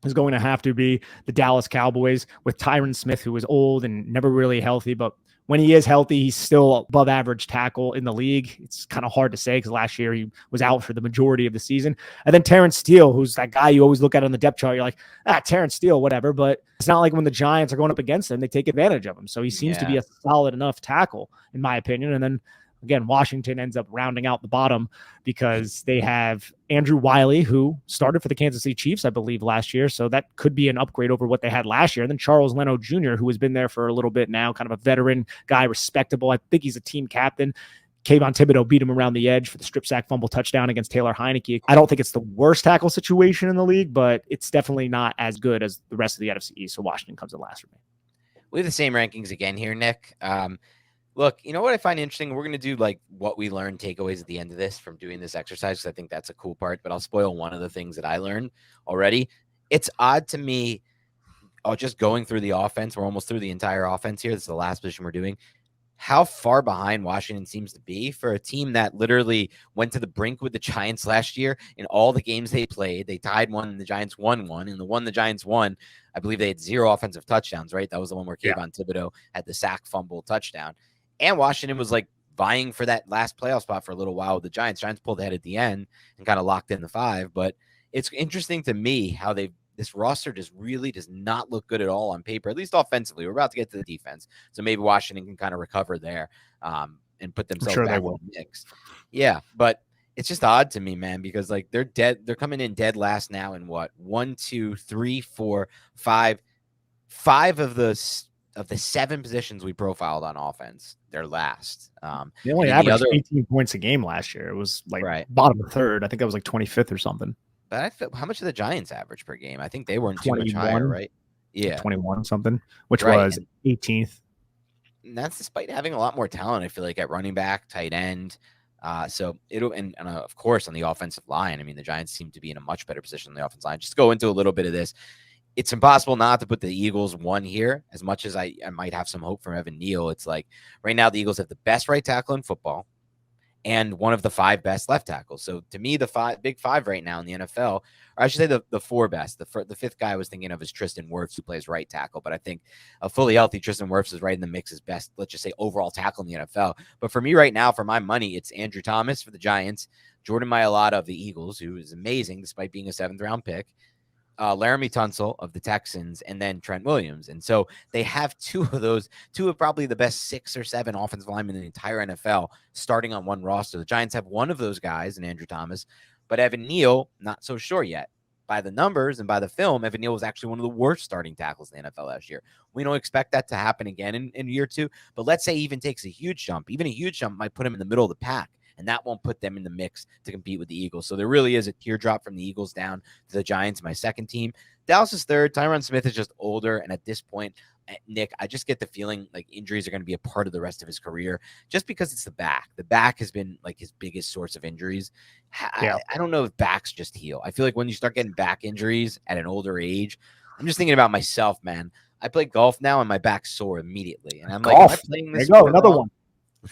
is going to have to be the Dallas Cowboys with Tyron Smith, who is old and never really healthy, but when he is healthy, he's still above average tackle in the league. It's kind of hard to say because last year he was out for the majority of the season. And then Terrence Steele, who's that guy you always look at on the depth chart. You're like, Terrence Steele, whatever. But it's not like when the Giants are going up against him, they take advantage of him. So he seems to be a solid enough tackle, in my opinion. And then again, Washington ends up rounding out the bottom because they have Andrew Wiley, who started for the Kansas City Chiefs, I believe, last year. So that could be an upgrade over what they had last year. And then Charles Leno Jr., who has been there for a little bit now, kind of a veteran guy, respectable. I think he's a team captain. Kayvon Thibodeau beat him around the edge for the strip sack fumble touchdown against Taylor Heineke. I don't think it's the worst tackle situation in the league, but it's definitely not as good as the rest of the NFC East. So Washington comes in last for me. We have the same rankings again here, Nick. Look, you know what I find interesting? We're going to do like what we learned takeaways at the end of this from doing this exercise, because I think that's a cool part, but I'll spoil one of the things that I learned already. It's odd to me, just going through the offense. We're almost through the entire offense here. This is the last position we're doing. How far behind Washington seems to be for a team that literally went to the brink with the Giants last year in all the games they played. They tied one and the Giants won one, and the one the Giants won, I believe they had 0 offensive touchdowns, right? That was the one where Kayvon Thibodeau had the sack fumble touchdown. And Washington was like vying for that last playoff spot for a little while with the Giants. Giants pulled ahead at the end and kind of locked in the 5. But it's interesting to me how this roster just really does not look good at all on paper, at least offensively. We're about to get to the defense. So maybe Washington can kind of recover there and put themselves back in the mix. Yeah, but it's just odd to me, man, because like they're dead. They're coming in dead last now in what? 1, 2, 3, 4, 5. 5 of the 7 positions we profiled on offense, they're last. They only averaged 18 points a game last year. It was like bottom of third. I think that was like 25th or something. But how much did the Giants average per game? I think they weren't too much higher, right? Yeah. 21 something, which was 18th. And that's despite having a lot more talent, I feel like, at running back, tight end. So it'll, and of course, on the offensive line, I mean, the Giants seem to be in a much better position on the offensive line. Just go into a little bit of this. It's impossible not to put the Eagles 1 here, as much as I might have some hope from Evan Neal. It's like right now the Eagles have the best right tackle in football and one of the 5 best left tackles. So to me, the big 5 right now in the NFL, or I should say the 4 best. The 5th guy I was thinking of is Tristan Wirfs, who plays right tackle. But I think a fully healthy Tristan Wirfs is right in the mix as best, let's just say, overall tackle in the NFL. But for me right now, for my money, it's Andrew Thomas for the Giants, Jordan Mailata of the Eagles, who is amazing despite being a 7th-round pick, Laramie Tunsil of the Texans, and then Trent Williams. And so they have 2 of probably the best 6 or 7 offensive linemen in the entire NFL starting on one roster. The Giants have one of those guys in Andrew Thomas, but Evan Neal, not so sure yet. By the numbers and by the film, Evan Neal was actually one of the worst starting tackles in the NFL last year. We don't expect that to happen again in year 2, but let's say he even takes a huge jump. Even a huge jump might put him in the middle of the pack, and that won't put them in the mix to compete with the Eagles. So there really is a teardrop from the Eagles down to the Giants, my 2nd team. Dallas is 3rd. Tyron Smith is just older, and at this point, Nick, I just get the feeling like injuries are going to be a part of the rest of his career just because it's the back. The back has been like his biggest source of injuries. I don't know if backs just heal. I feel like when you start getting back injuries at an older age, I'm just thinking about myself, man. I play golf now, and my back's sore immediately. And I'm like, am I playing this? There you go, another one.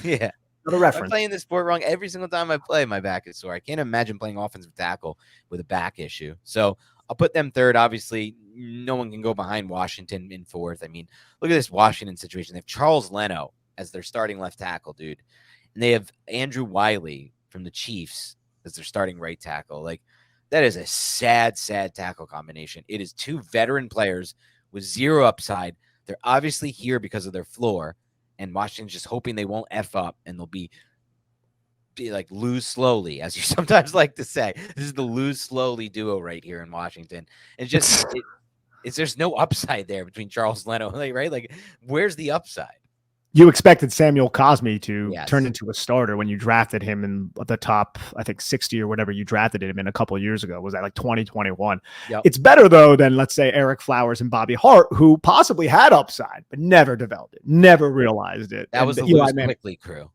Yeah. Another reference. I'm playing this sport wrong. Every single time I play, my back is sore. I can't imagine playing offensive tackle with a back issue. So I'll put them 3rd. Obviously, no one can go behind Washington in 4th. I mean, look at this Washington situation. They have Charles Leno as their starting left tackle, dude. And they have Andrew Wiley from the Chiefs as their starting right tackle. Like, that is a sad, sad tackle combination. It is 2 veteran players with 0 upside. They're obviously here because of their floor. And Washington's just hoping they won't F up and they'll be like lose slowly, as you sometimes like to say. This is the lose slowly duo right here in Washington. It's just, there's no upside there between Charles Leno, right? Like, where's the upside? You expected Samuel Cosme to turn into a starter when you drafted him in the top, I think 60 or whatever you drafted him in a couple of years ago. Was that like 2021? Yep. It's better though than, let's say, Eric Flowers and Bobby Hart, who possibly had upside but never developed it, never realized it. That was the lose quickly crew.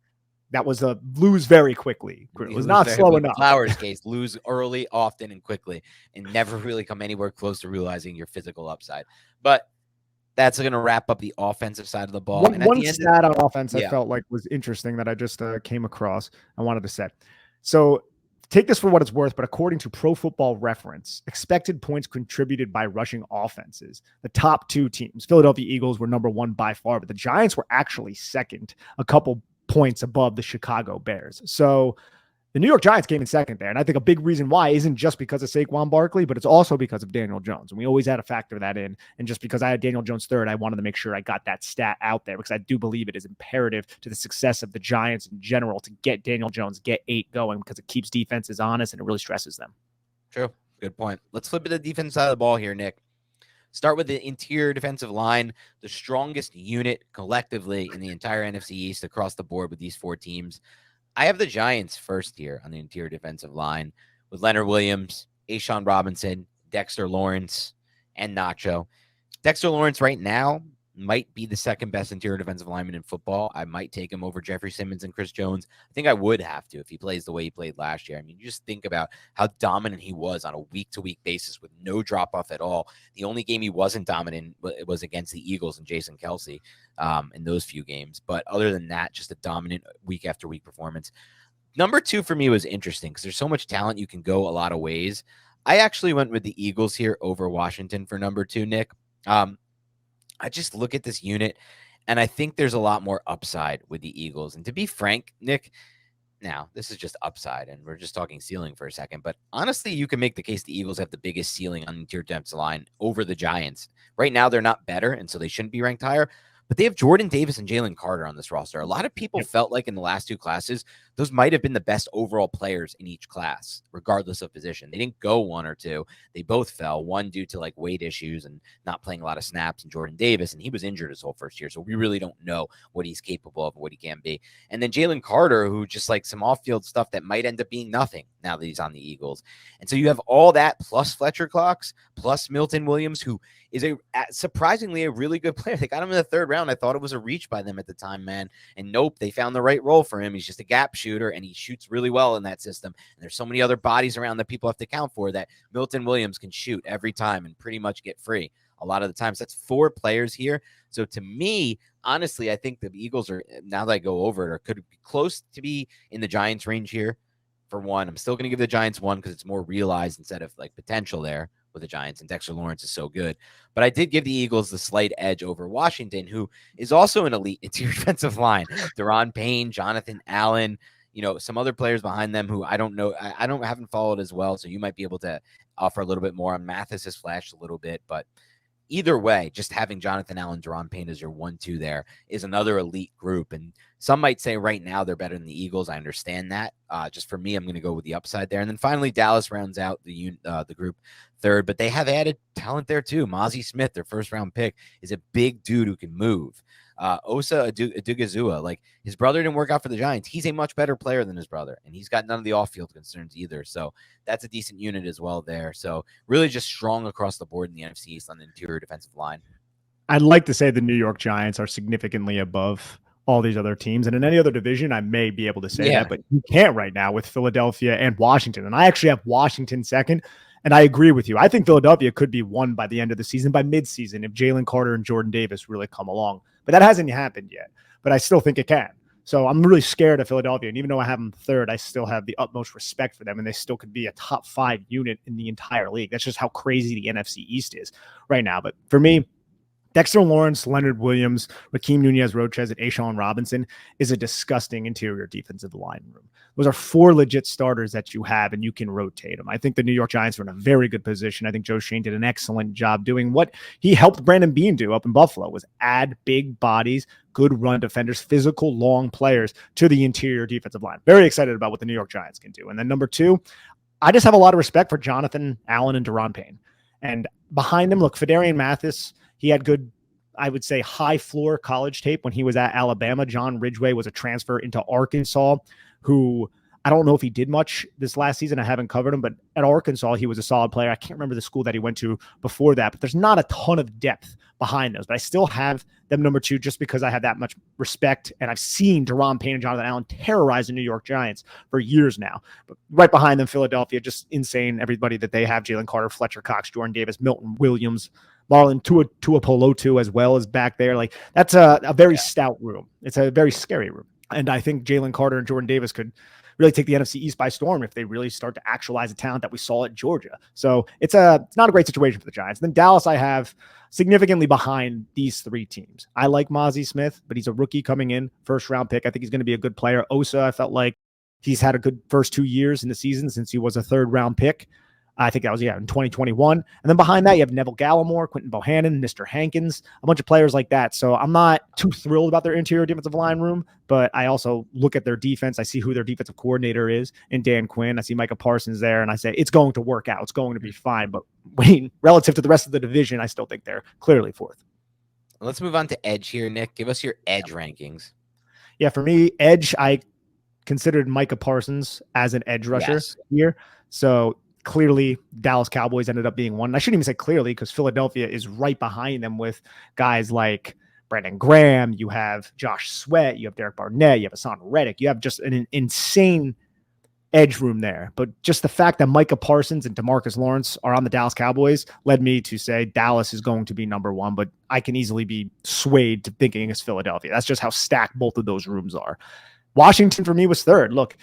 That was a lose very quickly crew. It was not slow enough. Flowers' case, lose early, often, and quickly, and never really come anywhere close to realizing your physical upside. But That's going to wrap up the offensive side of the ball. And at One the end, stat on offense I yeah, felt like was interesting that I just came across. I wanted to say. So take this for what it's worth, but according to Pro Football Reference, expected points contributed by rushing offenses, the top two teams, Philadelphia Eagles were number one by far, but the Giants were actually second, a couple points above the Chicago Bears. So the New York Giants came in second there. And I think a big reason why isn't just because of Saquon Barkley, but it's also because of Daniel Jones. And we always had to factor that in. And just because I had Daniel Jones third, I wanted to make sure I got that stat out there because I do believe it is imperative to the success of the Giants in general to get Daniel Jones, get 8 going because it keeps defenses honest and it really stresses them. True. Good point. Let's flip to the defense side of the ball here, Nick. Start with the interior defensive line, the strongest unit collectively in the entire NFC East across the board with these 4 teams. I have the Giants first here on the interior defensive line with Leonard Williams, Ashawn Robinson, Dexter Lawrence, and Nacho. Dexter Lawrence right now might be the second best interior defensive lineman in football. I might take him over Jeffrey Simmons and Chris Jones. I think I would have to if he plays the way he played last year. I mean, you just think about how dominant he was on a week-to-week basis with no drop-off at all. The only game he wasn't dominant was against the Eagles and Jason Kelce in those few games. But other than that, just a dominant week-after-week performance. Number 2 for me was interesting because there's so much talent you can go a lot of ways. I actually went with the Eagles here over Washington for number 2, Nick. I just look at this unit, and I think there's a lot more upside with the Eagles. And to be frank, Nick, now this is just upside, and we're just talking ceiling for a second. But honestly, you can make the case the Eagles have the biggest ceiling on the interior defensive line over the Giants. Right now, they're not better, and so they shouldn't be ranked higher. But they have Jordan Davis and Jalen Carter on this roster. A lot of people felt like in the last 2 classes, those might have been the best overall players in each class, regardless of position. They didn't go 1 or 2. They both fell, one due to like weight issues and not playing a lot of snaps, and Jordan Davis, and he was injured his whole first year. So we really don't know what he's capable of, what he can be. And then Jalen Carter, who just like some off-field stuff that might end up being nothing now that he's on the Eagles. And so you have all that plus Fletcher Cox, plus Milton Williams, who is surprisingly a really good player. They got him in the 3rd round. I thought it was a reach by them at the time, man. And nope, they found the right role for him. He's just a gap shooter, and he shoots really well in that system. And there's so many other bodies around that people have to account for that Milton Williams can shoot every time and pretty much get free a lot of the times. That's 4 players here. So to me, honestly, I think the Eagles are, now that I go over it, or could be close to be in the Giants range here for 1. I'm still going to give the Giants 1 because it's more realized instead of like potential there with the Giants, and Dexter Lawrence is so good. But I did give the Eagles the slight edge over Washington, who is also an elite interior defensive line. Deron Payne, Jonathan Allen, some other players behind them who I don't know. I haven't followed as well. So you might be able to offer a little bit more on. Mathis has flashed a little bit, but either way, just having Jonathan Allen, Deron Payne as your 1-2 there is another elite group. And some might say right now they're better than the Eagles. I understand that. Just for me, I'm going to go with the upside there. And then finally, Dallas rounds out the group 3rd, but they have added talent there too. Mozzie Smith, their 1st-round pick, is a big dude who can move. Osa Adugazua, like his brother didn't work out for the Giants. He's a much better player than his brother, and he's got none of the off-field concerns either. So that's a decent unit as well there. So really just strong across the board in the NFC East on the interior defensive line. I'd like to say the New York Giants are significantly above all these other teams. And in any other division, I may be able to say that, but you can't right now with Philadelphia and Washington. And I actually have Washington second. And I agree with you. I think Philadelphia could be 1 by the end of the season, by midseason, if Jalen Carter and Jordan Davis really come along. But that hasn't happened yet. But I still think it can. So I'm really scared of Philadelphia. And even though I have them 3rd, I still have the utmost respect for them. And they still could be a top 5 unit in the entire league. That's just how crazy the NFC East is right now. But for me, Dexter Lawrence, Leonard Williams, Raheem Nunez-Roches, and Ashawn Robinson is a disgusting interior defensive line room. Those are 4 legit starters that you have, and you can rotate them. I think the New York Giants are in a very good position. I think Joe Schoen did an excellent job doing what he helped Brandon Beane do up in Buffalo, was add big bodies, good run defenders, physical, long players to the interior defensive line. Very excited about what the New York Giants can do. And then number 2, I just have a lot of respect for Jonathan Allen and Deron Payne. And behind them, look, Fedarian Mathis, he had good, I would say, high floor college tape when he was at Alabama. John Ridgway was a transfer into Arkansas, who I don't know if he did much this last season. I haven't covered him, but at Arkansas, he was a solid player. I can't remember the school that he went to before that, but there's not a ton of depth behind those. But I still have them number 2 just because I have that much respect. And I've seen Deron Payne and Jonathan Allen terrorize the New York Giants for years now. But right behind them, Philadelphia, just insane. Everybody that they have, Jalen Carter, Fletcher Cox, Jordan Davis, Milton Williams, Marlon Tuapolotu as well as back there. Like that's a very stout room. It's a very scary room. And I think Jalen Carter and Jordan Davis could really take the NFC East by storm if they really start to actualize the talent that we saw at Georgia. So it's not a great situation for the Giants. Then Dallas, I have significantly behind these three teams. I like Mozzie Smith, but he's a rookie coming in, first round pick. I think he's going to be a good player. Osa, I felt like he's had a good first 2 years in the season since he was a third round pick. I think that was, in 2021. And then behind that, you have Neville Gallimore, Quentin Bohannon, Mr. Hankins, a bunch of players like that. So I'm not too thrilled about their interior defensive line room, but I also look at their defense. I see who their defensive coordinator is in Dan Quinn. I see Micah Parsons there, and I say it's going to work out. It's going to be fine. But relative to the rest of the division, I still think they're clearly fourth. Let's move on to edge here, Nick. Give us your edge rankings. Yeah, for me, edge, I considered Micah Parsons as an edge rusher here. So clearly, Dallas Cowboys ended up being one. And I shouldn't even say clearly because Philadelphia is right behind them with guys like Brandon Graham. You have Josh Sweat. You have Derek Barnett. You have Hassan Reddick. You have just an insane edge room there. But just the fact that Micah Parsons and DeMarcus Lawrence are on the Dallas Cowboys led me to say Dallas is going to be number one. But I can easily be swayed to thinking it's Philadelphia. That's just how stacked both of those rooms are. Washington for me was third. Look,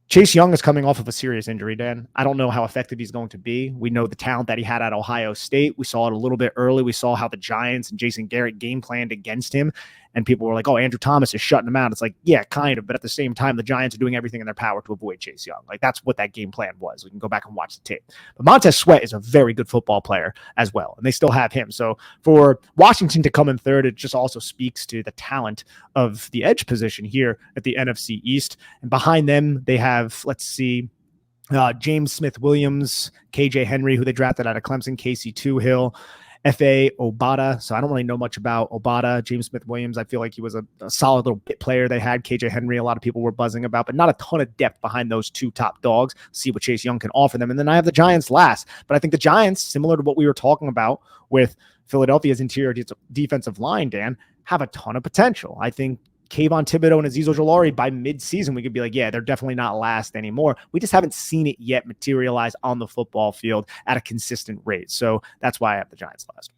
Chase Young is coming off of a serious injury, Dan. I don't know how effective he's going to be. We know the talent that he had at Ohio State. We saw it a little bit early. We saw how the Giants and Jason Garrett game planned against him. And people were like, oh, Andrew Thomas is shutting him out. It's like, yeah, kind of. But at the same time, the Giants are doing everything in their power to avoid Chase Young. Like, that's what that game plan was. We can go back and watch the tape. But Montez Sweat is a very good football player as well. And they still have him. So for Washington to come in third, it just also speaks to the talent of the edge position here at the NFC East. And behind them, they have, let's see, James Smith-Williams, KJ Henry, who they drafted out of Clemson, Casey Toohill, F.A. Obata. So I don't really know much about Obata. James Smith-Williams, I feel like he was a solid little bit player they had. KJ Henry, a lot of people were buzzing about, but not a ton of depth behind those two top dogs. See what Chase Young can offer them. And then I have the Giants last. But I think the Giants, similar to what we were talking about with Philadelphia's interior defensive line, Dan, have a ton of potential. I think Kayvon Thibodeau and Azeez Ojulari, by mid-season, we could be like, yeah, they're definitely not last anymore. We just haven't seen it yet materialize on the football field at a consistent rate. So that's why I have the Giants last.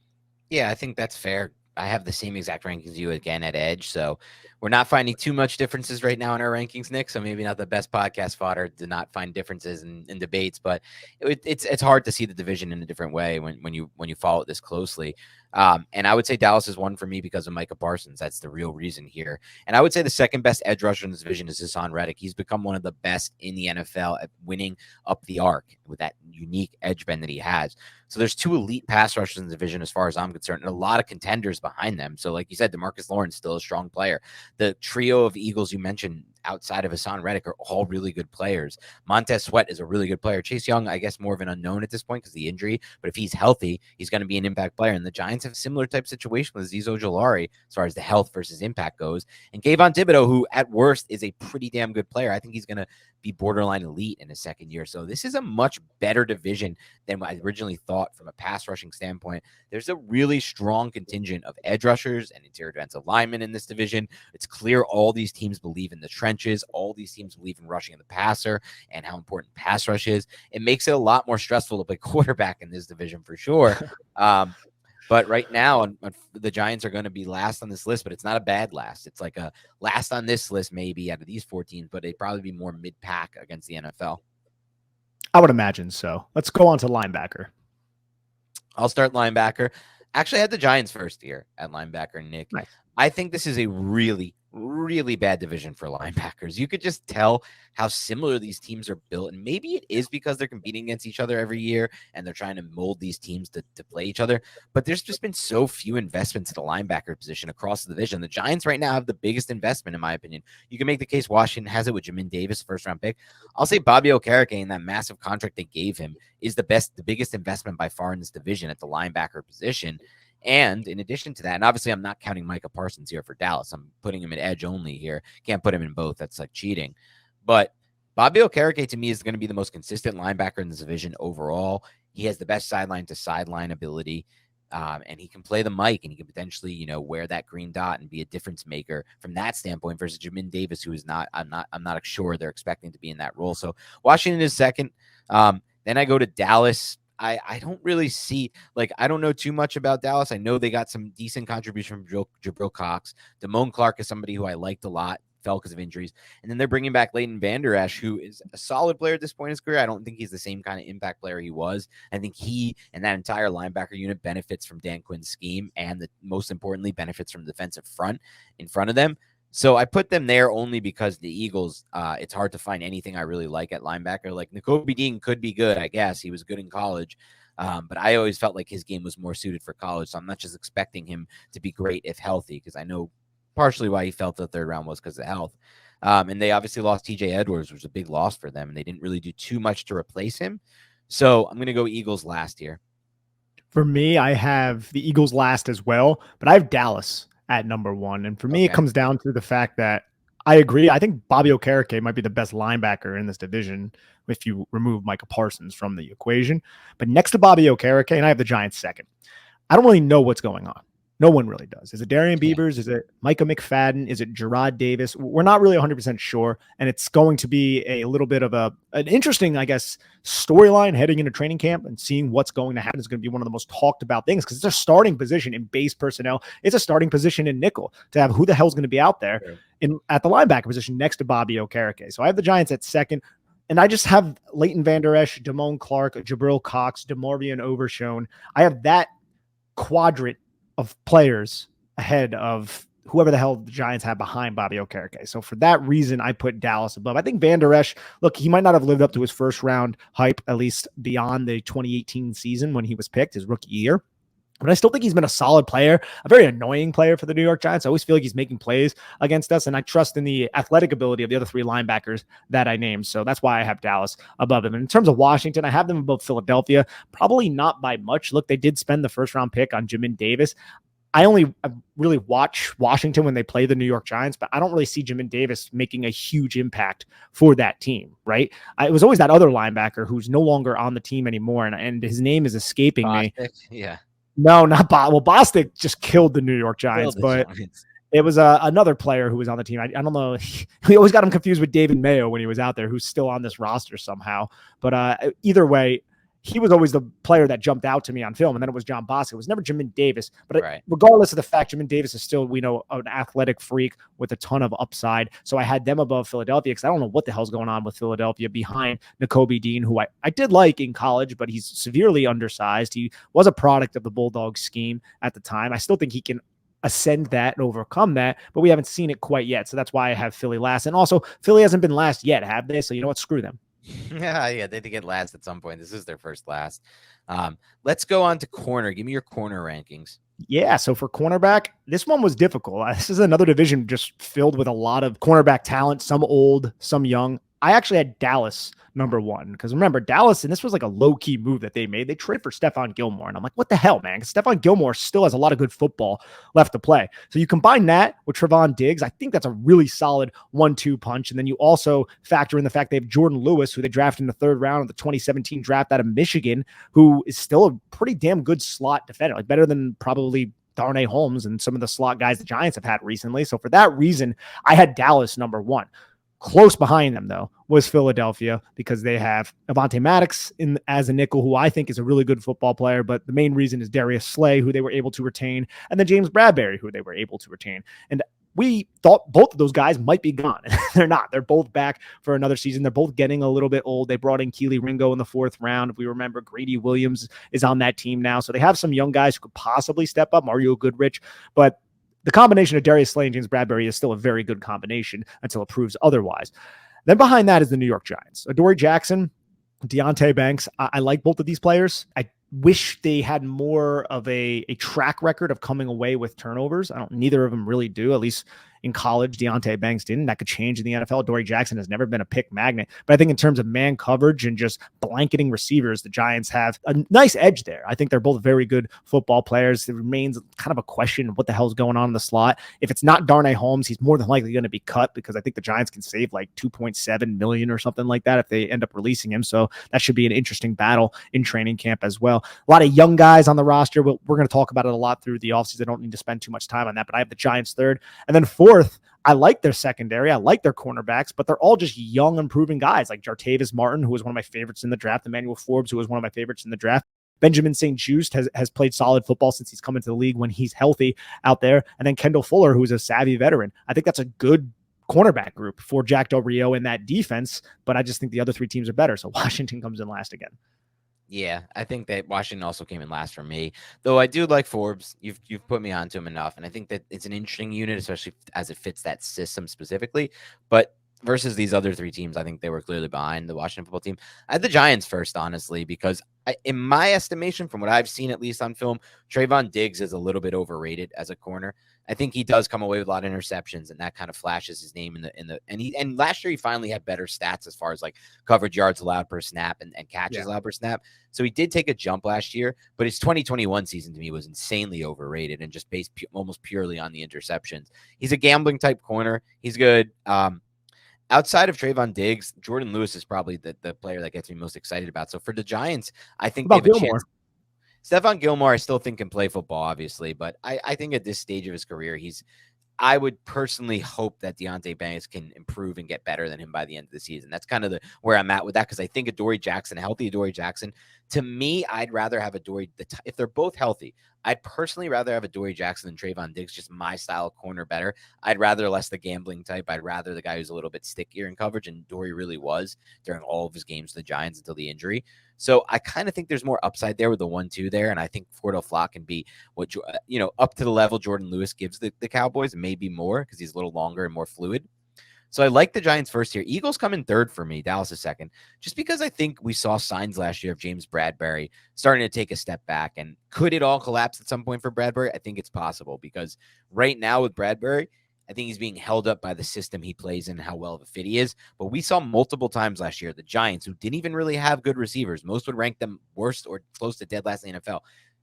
Yeah, I think that's fair. I have the same exact rankings as you again at edge. So we're not finding too much differences right now in our rankings, Nick. So maybe not the best podcast fodder to not find differences in debates, but it's hard to see the division in a different way when you follow it this closely. And I would say Dallas is one for me because of Micah Parsons. That's the real reason here. And I would say the second best edge rusher in this division is Hassan Reddick. He's become one of the best in the NFL at winning up the arc with that unique edge bend that he has. So there's two elite pass rushers in the division as far as I'm concerned, and a lot of contenders behind them. So like you said, DeMarcus Lawrence still a strong player. The trio of Eagles you mentioned outside of Hassan Reddick are all really good players. Montez Sweat is a really good player. Chase Young, I guess, more of an unknown at this point because of the injury, but if he's healthy, he's going to be an impact player. And the Giants have a similar type situation with Azeez Ojulari as far as the health versus impact goes. And Kayvon Thibodeau, who at worst is a pretty damn good player. I think he's going to be borderline elite in his second year. So this is a much better division than I originally thought from a pass rushing standpoint. There's a really strong contingent of edge rushers and interior defensive linemen in this division. It's clear all these teams believe in the trenches. All these teams believe in rushing the passer and how important pass rush is. It makes it a lot more stressful to play quarterback in this division for sure. But right now, the Giants are going to be last on this list, but it's not a bad last. It's like a last on this list maybe out of these 4 teams, but they'd probably be more mid-pack against the NFL. I would imagine so. Let's go on to linebacker. I'll start linebacker. Actually, I had the Giants first here at linebacker, Nick. Nice. I think this is a really, really bad division for linebackers. You could just tell how similar these teams are built. And maybe it is because they're competing against each other every year and they're trying to mold these teams to play each other. But there's just been so few investments at the linebacker position across the division. The Giants right now have the biggest investment, in my opinion. You can make the case Washington has it with Jamin Davis, first-round pick. I'll say Bobby Okereke and that massive contract they gave him is the biggest investment by far in this division at the linebacker position. And in addition to that, and obviously I'm not counting Micah Parsons here for Dallas. I'm putting him at edge only here. Can't put him in both. That's like cheating. But Bobby Okereke to me is going to be the most consistent linebacker in this division overall. He has the best sideline to sideline ability. And he can play the mic and he can potentially, wear that green dot and be a difference maker from that standpoint versus Jamin Davis, who is not, I'm not sure they're expecting to be in that role. So Washington is second. Then I go to Dallas. I don't really see, like, I don't know too much about Dallas. I know they got some decent contribution from Jabril Cox. Damone Clark is somebody who I liked a lot, fell because of injuries. And then they're bringing back Leighton Vander Esch, who is a solid player at this point in his career. I don't think he's the same kind of impact player he was. I think he and that entire linebacker unit benefits from Dan Quinn's scheme, and most importantly, benefits from the defensive front in front of them. So I put them there only because the Eagles, it's hard to find anything I really like at linebacker. Like, Nakobe Dean could be good, I guess. He was good in college. But I always felt like his game was more suited for college. So I'm not just expecting him to be great if healthy, because I know partially why he felt the third round was because of health. And they obviously lost TJ Edwards, which was a big loss for them. And they didn't really do too much to replace him. So I'm going to go Eagles last here. For me, I have the Eagles last as well, but I have Dallas at number 1. And for me, it comes down to the fact that I agree. I think Bobby Okereke might be the best linebacker in this division if you remove Micah Parsons from the equation. But next to Bobby Okereke, and I have the Giants second, I don't really know what's going on. No one really does. Is it Darian Beavers? Is it Micah McFadden? Is it Gerard Davis? We're not really 100% sure. And it's going to be a little bit of an interesting, I guess, storyline heading into training camp, and seeing what's going to happen is going to be one of the most talked about things, because it's a starting position in base personnel. It's a starting position in nickel to have who the hell's going to be out there at the linebacker position next to Bobby Okereke. So I have the Giants at second. And I just have Leighton Vander Esch, Damone Clark, Jabril Cox, DeMarvion Overshone. I have that quadrant of players ahead of whoever the hell the Giants have behind Bobby Okereke. So for that reason, I put Dallas above. I think Vander Esch, look, he might not have lived up to his first round hype, at least beyond the 2018 season when he was picked, his rookie year. But I still think he's been a solid player, a very annoying player for the New York Giants. I always feel like he's making plays against us, and I trust in the athletic ability of the other 3 linebackers that I named. So that's why I have Dallas above him. And in terms of Washington, I have them above Philadelphia, probably not by much. Look, they did spend the first round pick on Jamin Davis. I really watch Washington when they play the New York Giants, but I don't really see Jamin Davis making a huge impact for that team, right? It was always that other linebacker who's no longer on the team anymore, and his name is escaping me. Yeah. No, not Bostic just killed the New York Giants, but it was another player who was on the team. I don't know. We always got him confused with David Mayo when he was out there, who's still on this roster somehow. But either way, he was always the player that jumped out to me on film, and then it was John Bostic. It was never Jamin Davis. But regardless of the fact, Jamin Davis is still, we know, an athletic freak with a ton of upside. So I had them above Philadelphia, because I don't know what the hell's going on with Philadelphia behind Nakobe Dean, who I did like in college, but he's severely undersized. He was a product of the Bulldogs scheme at the time. I still think he can ascend that and overcome that, but we haven't seen it quite yet. So that's why I have Philly last. And also, Philly hasn't been last yet, have they? So you know what? Screw them. Yeah, they did get last at some point. This is their first last. Let's go on to corner. Give me your corner rankings. Yeah, so for cornerback, this one was difficult. This is another division just filled with a lot of cornerback talent, some old, some young. I actually had Dallas number 1, because remember, Dallas, and this was like a low-key move that they made. They traded for Stephon Gilmore, and I'm like, what the hell, man? Because Stephon Gilmore still has a lot of good football left to play. So you combine that with Trevon Diggs, I think that's a really solid 1-2 punch. And then you also factor in the fact they have Jordan Lewis, who they drafted in the 3rd round of the 2017 draft out of Michigan, who is still a pretty damn good slot defender, like better than probably Darnay Holmes and some of the slot guys the Giants have had recently. So for that reason, I had Dallas number 1. Close behind them, though, was Philadelphia, because they have Avonte Maddox as a nickel, who I think is a really good football player. But the main reason is Darius Slay, who they were able to retain, and then James Bradbury, who they were able to retain. And we thought both of those guys might be gone. They're not. They're both back for another season. They're both getting a little bit old. They brought in Keely Ringo in the 4th round. If we remember, Grady Williams is on that team now. So they have some young guys who could possibly step up, Mario Goodrich. But the combination of Darius Slay and James Bradbury is still a very good combination until it proves otherwise. Then behind that is the New York Giants. Adoree Jackson, Deonte Banks. I like both of these players. I wish they had more of a track record of coming away with turnovers. Neither of them really do, at least in college. Deonte Banks didn't. That could change in the NFL. Adoree Jackson has never been a pick magnet. But I think in terms of man coverage and just blanketing receivers, the Giants have a nice edge there. I think they're both very good football players. It remains kind of a question of what the hell's going on in the slot. If it's not Darnay Holmes, he's more than likely going to be cut, because I think the Giants can save like $2.7 million or something like that if they end up releasing him. So that should be an interesting battle in training camp as well. A lot of young guys on the roster. We're going to talk about it a lot through the offseason. I don't need to spend too much time on that, but I have the Giants 3rd. And then 4th, I like their secondary. I like their cornerbacks, but they're all just young, improving guys like Jartavis Martin, who was one of my favorites in the draft, Emmanuel Forbes, who was one of my favorites in the draft. Benjamin St. Juste has played solid football since he's come into the league when he's healthy out there. And then Kendall Fuller, who's a savvy veteran. I think that's a good cornerback group for Jack Del Rio in that defense, but I just think the other three teams are better. So Washington comes in last again. Yeah, I think that Washington also came in last for me, though I do like Forbes. You've put me onto him enough, and I think that it's an interesting unit, especially as it fits that system specifically. But versus these other three teams, I think they were clearly behind the Washington football team. I had the Giants first, honestly, because in my estimation, from what I've seen at least on film, Trayvon Diggs is a little bit overrated as a corner. I think he does come away with a lot of interceptions, and that kind of flashes his name and last year he finally had better stats as far as like coverage yards allowed per snap and catches allowed per snap. So he did take a jump last year, but his 2021 season to me was insanely overrated and just based almost purely on the interceptions. He's a gambling type corner. He's good. Outside of Trayvon Diggs, Jordan Lewis is probably the player that gets me most excited about. So for the Giants, I think they have a chance. Stephon Gilmore, I still think can play football, obviously, but I think at this stage of his career, I would personally hope that Deonte Banks can improve and get better than him by the end of the season. That's kind of where I'm at with that, because I think Adoree Jackson, healthy Adoree Jackson, to me, I'd rather have if they're both healthy, I'd personally rather have Adoree Jackson than Trayvon Diggs, just my style of corner better. I'd rather less the gambling type. I'd rather the guy who's a little bit stickier in coverage, and Adoree really was during all of his games with the Giants until the injury. So I kind of think there's more upside there with the 1-2 there, and I think Fordell Flock can be what up to the level Jordan Lewis gives the Cowboys, and maybe more because he's a little longer and more fluid. So I like the Giants first here. Eagles come in third for me, Dallas is second, just because I think we saw signs last year of James Bradberry starting to take a step back. And could it all collapse at some point for Bradberry? I think it's possible, because right now with Bradberry, I think he's being held up by the system he plays in and how well of a fit he is. But we saw multiple times last year the Giants, who didn't even really have good receivers, most would rank them worst or close to dead last in the NFL,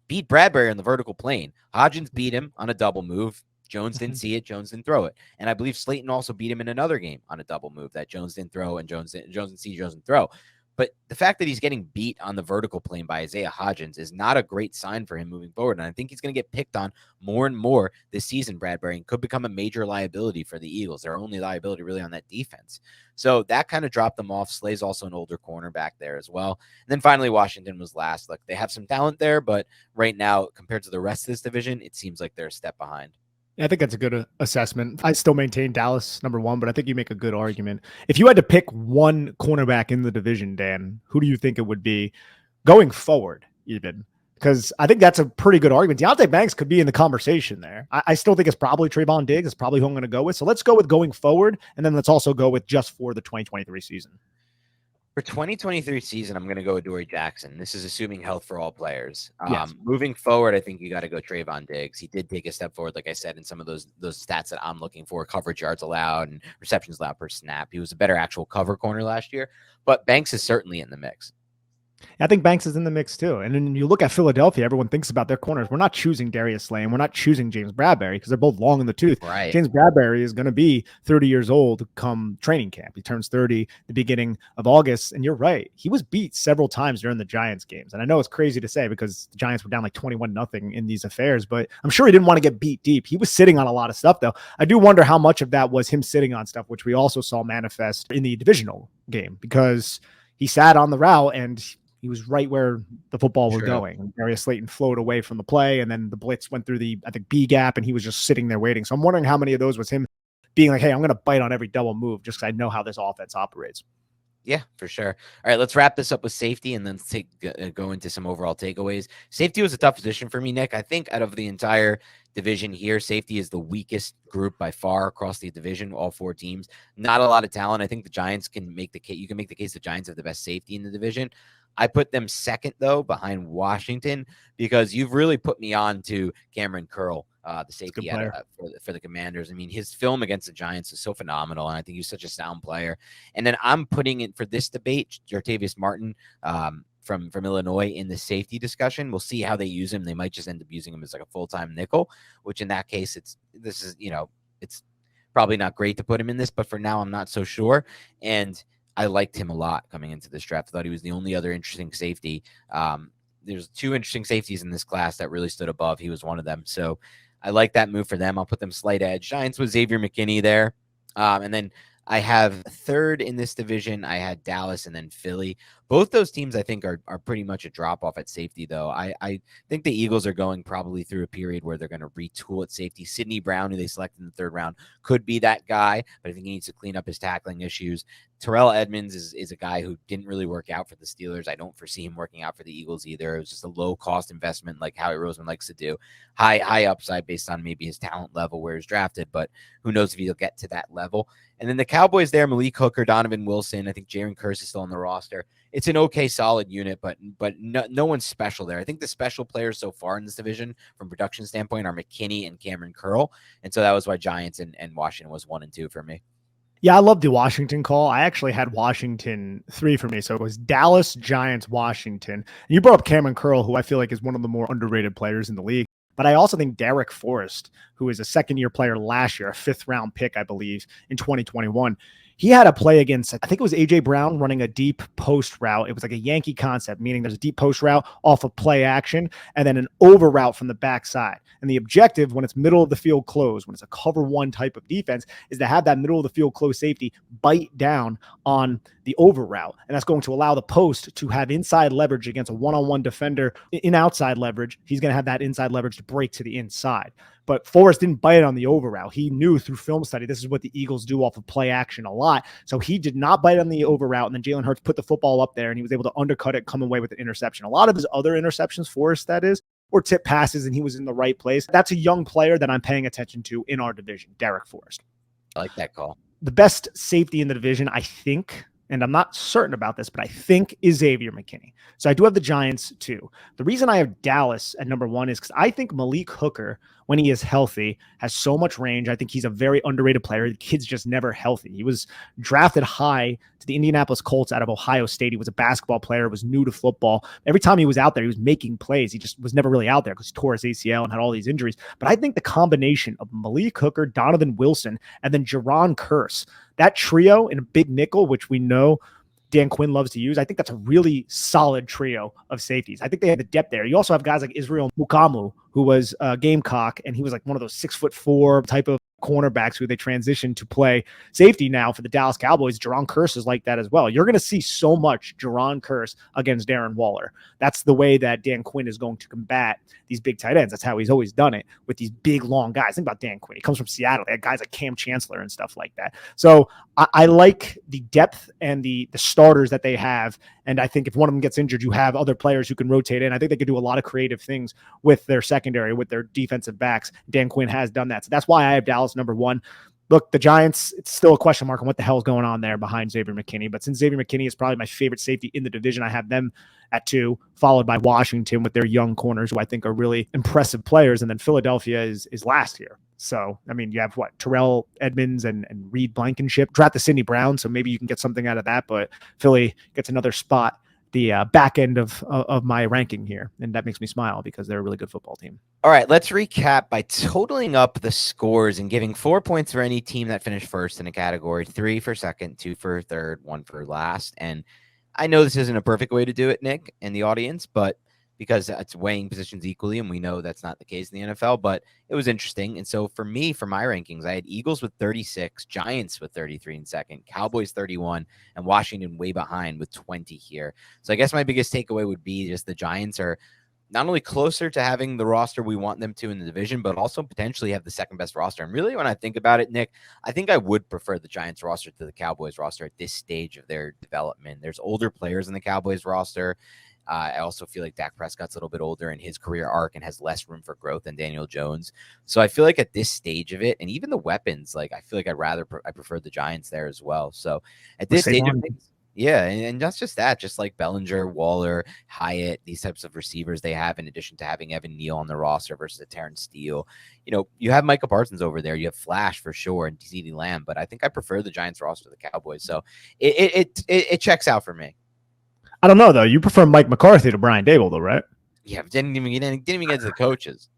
beat Bradberry on the vertical plane. Hodgins beat him on a double move. Jones didn't see it. Jones didn't throw it. And I believe Slayton also beat him in another game on a double move that Jones didn't throw, and Jones didn't see, Jones didn't throw. But the fact that he's getting beat on the vertical plane by Isaiah Hodgins is not a great sign for him moving forward. And I think he's going to get picked on more and more this season, Bradberry, and could become a major liability for the Eagles. Their only liability really on that defense. So that kind of dropped them off. Slay's also an older cornerback there as well. And then finally, Washington was last. Look, they have some talent there, but right now, compared to the rest of this division, it seems like they're a step behind. I think that's a good assessment. I still maintain Dallas number one, but I think you make a good argument. If you had to pick one cornerback in the division, Dan, who do you think it would be going forward even? Because I think that's a pretty good argument. Deonte Banks could be in the conversation there. I still think it's probably Trayvon Diggs. It's probably who I'm going to go with. So let's go with going forward, and then let's also go with just for the 2023 season. For 2023 season, I'm going to go with Adoree Jackson. This is assuming health for all players. Yes. Moving forward, I think you got to go Trayvon Diggs. He did take a step forward, like I said, in some of those stats that I'm looking for: coverage yards allowed and receptions allowed per snap. He was a better actual cover corner last year, but Banks is certainly in the mix. I think Banks is in the mix too. And then you look at Philadelphia, everyone thinks about their corners. We're not choosing Darius Slay, and we're not choosing James Bradberry because they're both long in the tooth. Right. James Bradberry is going to be 30 years old come training camp. He turns 30 the beginning of August. And you're right. He was beat several times during the Giants games. And I know it's crazy to say because the Giants were down like 21-0 in these affairs, but I'm sure he didn't want to get beat deep. He was sitting on a lot of stuff though. I do wonder how much of that was him sitting on stuff, which we also saw manifest in the divisional game, because he sat on the route and he was right where the football was going. Darius Slayton flowed away from the play, and then the blitz went through the, I think, B gap, and he was just sitting there waiting. So I'm wondering how many of those was him being like, hey, I'm going to bite on every double move just because I know how this offense operates. Yeah, for sure. All right, let's wrap this up with safety and then go into some overall takeaways. Safety was a tough position for me, Nick. I think out of the entire division here, safety is the weakest group by far across the division, all four teams. Not a lot of talent. I think the Giants can make the case. You can make the case the Giants have the best safety in the division. I put them second, though, behind Washington, because you've really put me on to Cameron Curl, the safety for the Commanders. I mean, his film against the Giants is so phenomenal, and I think he's such a sound player. And then I'm putting in for this debate, Jartavis Martin from Illinois in the safety discussion. We'll see how they use him. They might just end up using him as like a full-time nickel, which in that case, it's probably not great to put him in this, but for now, I'm not so sure. And I liked him a lot coming into this draft. I thought he was the only other interesting safety. There's two interesting safeties in this class that really stood above. He was one of them. So I like that move for them. I'll put them slight edge. Giants with Xavier McKinney there. And then I have third in this division. I had Dallas and then Philly. Both those teams I think are pretty much a drop off at safety, though. I think the Eagles are going probably through a period where they're going to retool at safety. Sidney Brown, who they selected in the third round, could be that guy, but I think he needs to clean up his tackling issues. Terrell Edmonds is a guy who didn't really work out for the Steelers. I don't foresee him working out for the Eagles either. It was just a low cost investment like Howie Roseman likes to do. High upside based on maybe his talent level where he's drafted, but who knows if he'll get to that level. And then the Cowboys there, Malik Hooker, Donovan Wilson. I think Jaron Kearse is still on the roster. It's an okay, solid unit, but no one's special there. I think the special players so far in this division from production standpoint are McKinney and Cameron Curl. And so that was why Giants and Washington was 1 and 2 for me. Yeah, I love the Washington call. I actually had Washington 3 for me. So it was Dallas, Giants, Washington. And you brought up Cameron Curl, who I feel like is one of the more underrated players in the league. But I also think Derek Forrest, who is a second-year player last year, a fifth-round pick, I believe, in 2021, he had a play against, I think it was A.J. Brown running a deep post route. It was like a Yankee concept, meaning there's a deep post route off of play action and then an over route from the backside. And the objective when it's middle of the field close, when it's a cover one type of defense, is to have that middle of the field close safety bite down on the over route. And that's going to allow the post to have inside leverage against a one-on-one defender in outside leverage. He's going to have that inside leverage to break to the inside. But Forrest didn't bite on the over route. He knew through film study, this is what the Eagles do off of play action a lot. So he did not bite on the over route. And then Jalen Hurts put the football up there and he was able to undercut it, come away with an interception. A lot of his other interceptions, Forrest, that is, or tip passes, and he was in the right place. That's a young player that I'm paying attention to in our division, Derek Forrest. I like that call. The best safety in the division, I think, and I'm not certain about this, but I think is Xavier McKinney. So I do have the Giants too. The reason I have Dallas at number 1 is because I think Malik Hooker, when he is healthy, has so much range. I think he's a very underrated player. The kid's just never healthy. He was drafted high to the Indianapolis Colts out of Ohio State. He was a basketball player, was new to football. Every time he was out there, he was making plays. He just was never really out there because he tore his ACL and had all these injuries. But I think the combination of Malik Hooker, Donovan Wilson, and then Jaron Kearse, that trio in a big nickel, which we know Dan Quinn loves to use, I think that's a really solid trio of safeties. I think they have the depth there. You also have guys like Israel Mukamu, who was a Gamecock, and he was like one of those 6'4" type of cornerbacks who they transitioned to play safety now for the Dallas Cowboys. Jaron Kearse is like that as well. You're going to see so much Jaron Kearse against Darren Waller. That's the way that Dan Quinn is going to combat these big tight ends. That's how he's always done it with these big, long guys. Think about Dan Quinn. He comes from Seattle. They had guys like Cam Chancellor and stuff like that. So I like the depth and the starters that they have. And I think if one of them gets injured, you have other players who can rotate in. I think they could do a lot of creative things with their secondary, with their defensive backs. Dan Quinn has done that. So that's why I have Dallas number 1. Look, the Giants, it's still a question mark on what the hell is going on there behind Xavier McKinney. But since Xavier McKinney is probably my favorite safety in the division, I have them at 2, followed by Washington with their young corners, who I think are really impressive players. And then Philadelphia is last here. So, I mean, you have Terrell Edmonds and Reed Blankenship. Draft the Sidney Brown, so maybe you can get something out of that. But Philly gets another spot, the back end of my ranking here. And that makes me smile because they're a really good football team. All right, let's recap by totaling up the scores and giving 4 points for any team that finished first in a category, 3 for second, 2 for third, 1 for last. And I know this isn't a perfect way to do it, Nick, and the audience, but because it's weighing positions equally, and we know that's not the case in the NFL, but it was interesting. And so for me, for my rankings, I had Eagles with 36, Giants with 33 in second, Cowboys 31, and Washington way behind with 20 here. So I guess my biggest takeaway would be just the Giants are not only closer to having the roster we want them to in the division, but also potentially have the second best roster. And really, when I think about it, Nick, I think I would prefer the Giants roster to the Cowboys roster at this stage of their development. There's older players in the Cowboys roster. I also feel like Dak Prescott's a little bit older in his career arc and has less room for growth than Daniel Jones. So I feel like at this stage of it, and even the weapons, like I feel like I prefer the Giants there as well. So at this stage of things, yeah, and not just that, just like Bellinger, Waller, Hyatt, these types of receivers they have, in addition to having Evan Neal on the roster versus a Terrence Steele. You know, you have Micah Parsons over there, you have Flash for sure, and CeeDee Lamb, but I think I prefer the Giants roster to the Cowboys. So it checks out for me. I don't know, though. You prefer Mike McCarthy to Brian Dable, though, right? Yeah, but didn't even get to the coaches.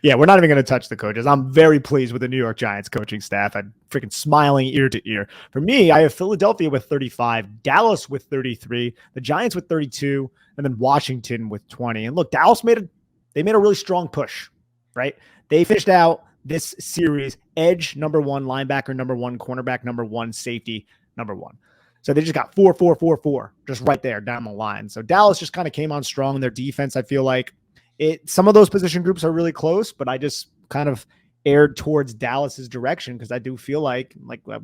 Yeah, we're not even going to touch the coaches. I'm very pleased with the New York Giants coaching staff. I'm freaking smiling ear to ear. For me, I have Philadelphia with 35, Dallas with 33, the Giants with 32, and then Washington with 20. And look, Dallas made a really strong push, right? They finished out this series edge number 1, linebacker number 1, cornerback number 1, safety number 1. So they just got 4, 4, 4, 4 just right there down the line. So Dallas just kind of came on strong. Their defense, I feel like some of those position groups are really close, but I just kind of aired towards Dallas's direction because I do feel like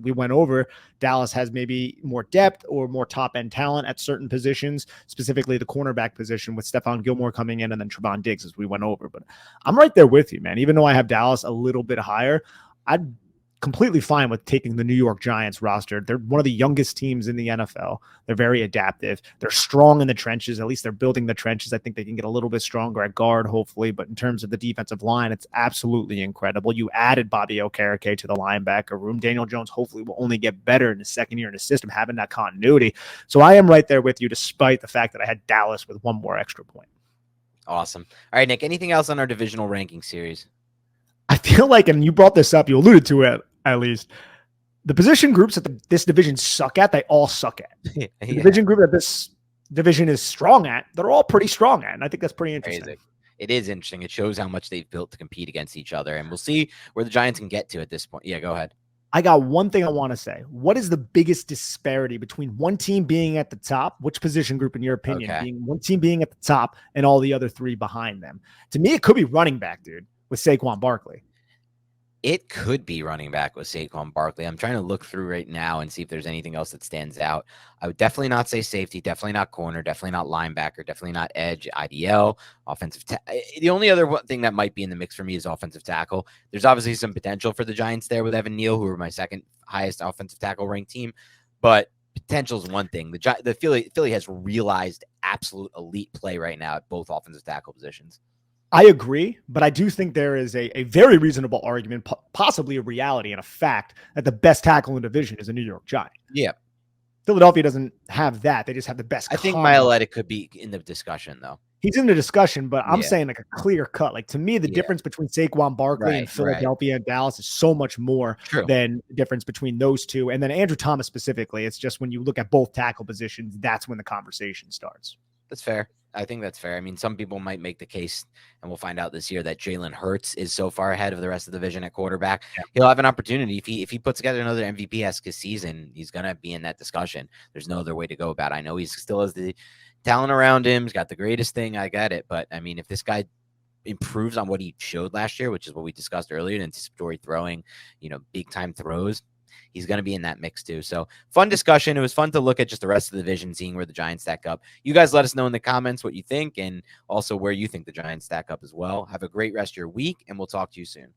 we went over, Dallas has maybe more depth or more top end talent at certain positions, specifically the cornerback position with Stephon Gilmore coming in and then Trevon Diggs as we went over. But I'm right there with you, man. Even though I have Dallas a little bit higher, I'd completely fine with taking the New York Giants roster. They're one of the youngest teams in the NFL. They're very adaptive. They're strong in the trenches. At least they're building the trenches. I think they can get a little bit stronger at guard, hopefully. But in terms of the defensive line, it's absolutely incredible. You added Bobby Okereke to the linebacker room. Daniel Jones hopefully will only get better in his second year in the system, having that continuity. So I am right there with you, despite the fact that I had Dallas with one more extra point. Awesome. All right, Nick, anything else on our divisional ranking series? I feel like, and you brought this up, you alluded to it, at least, the position groups that this division suck at, they all suck at. The division group that this division is strong at, they're all pretty strong at. And I think that's pretty interesting. Crazy. It is interesting. It shows how much they've built to compete against each other. And we'll see where the Giants can get to at this point. Yeah, go ahead. I got one thing I want to say. What is the biggest disparity between one team being at the top? Which position group, in your opinion, being one team being at the top and all the other three behind them? To me, it could be running back, dude, with Saquon Barkley. It could be running back with Saquon Barkley. I'm trying to look through right now and see if there's anything else that stands out. I would definitely not say safety, definitely not corner, definitely not linebacker, definitely not edge, IDL, offensive. The only other thing that might be in the mix for me is offensive tackle. There's obviously some potential for the Giants there with Evan Neal, who are my second highest offensive tackle ranked team, but potential is one thing. The Philly has realized absolute elite play right now at both offensive tackle positions. I agree, but I do think there is a very reasonable argument, possibly a reality and a fact, that the best tackle in the division is a New York Giant. Yeah. Philadelphia doesn't have that. They just have the best. I think Mailata could be in the discussion, though. He's in the discussion, but I'm saying like a clear cut. Like, to me, the difference between Saquon Barkley and Philadelphia and Dallas is so much more than the difference between those two. And then Andrew Thomas specifically, it's just when you look at both tackle positions, that's when the conversation starts. That's fair. I think that's fair. I mean, some people might make the case, and we'll find out this year, that Jalen Hurts is so far ahead of the rest of the division at quarterback. Yeah. He'll have an opportunity. If he puts together another MVP-esque season, he's going to be in that discussion. There's no other way to go about it. I know he still has the talent around him. He's got the greatest thing. I get it. But, I mean, if this guy improves on what he showed last year, which is what we discussed earlier, anticipatory throwing, big-time throws, he's going to be in that mix too. So fun discussion. It was fun to look at just the rest of the division, seeing where the Giants stack up. You guys let us know in the comments what you think and also where you think the Giants stack up as well. Have a great rest of your week, and we'll talk to you soon.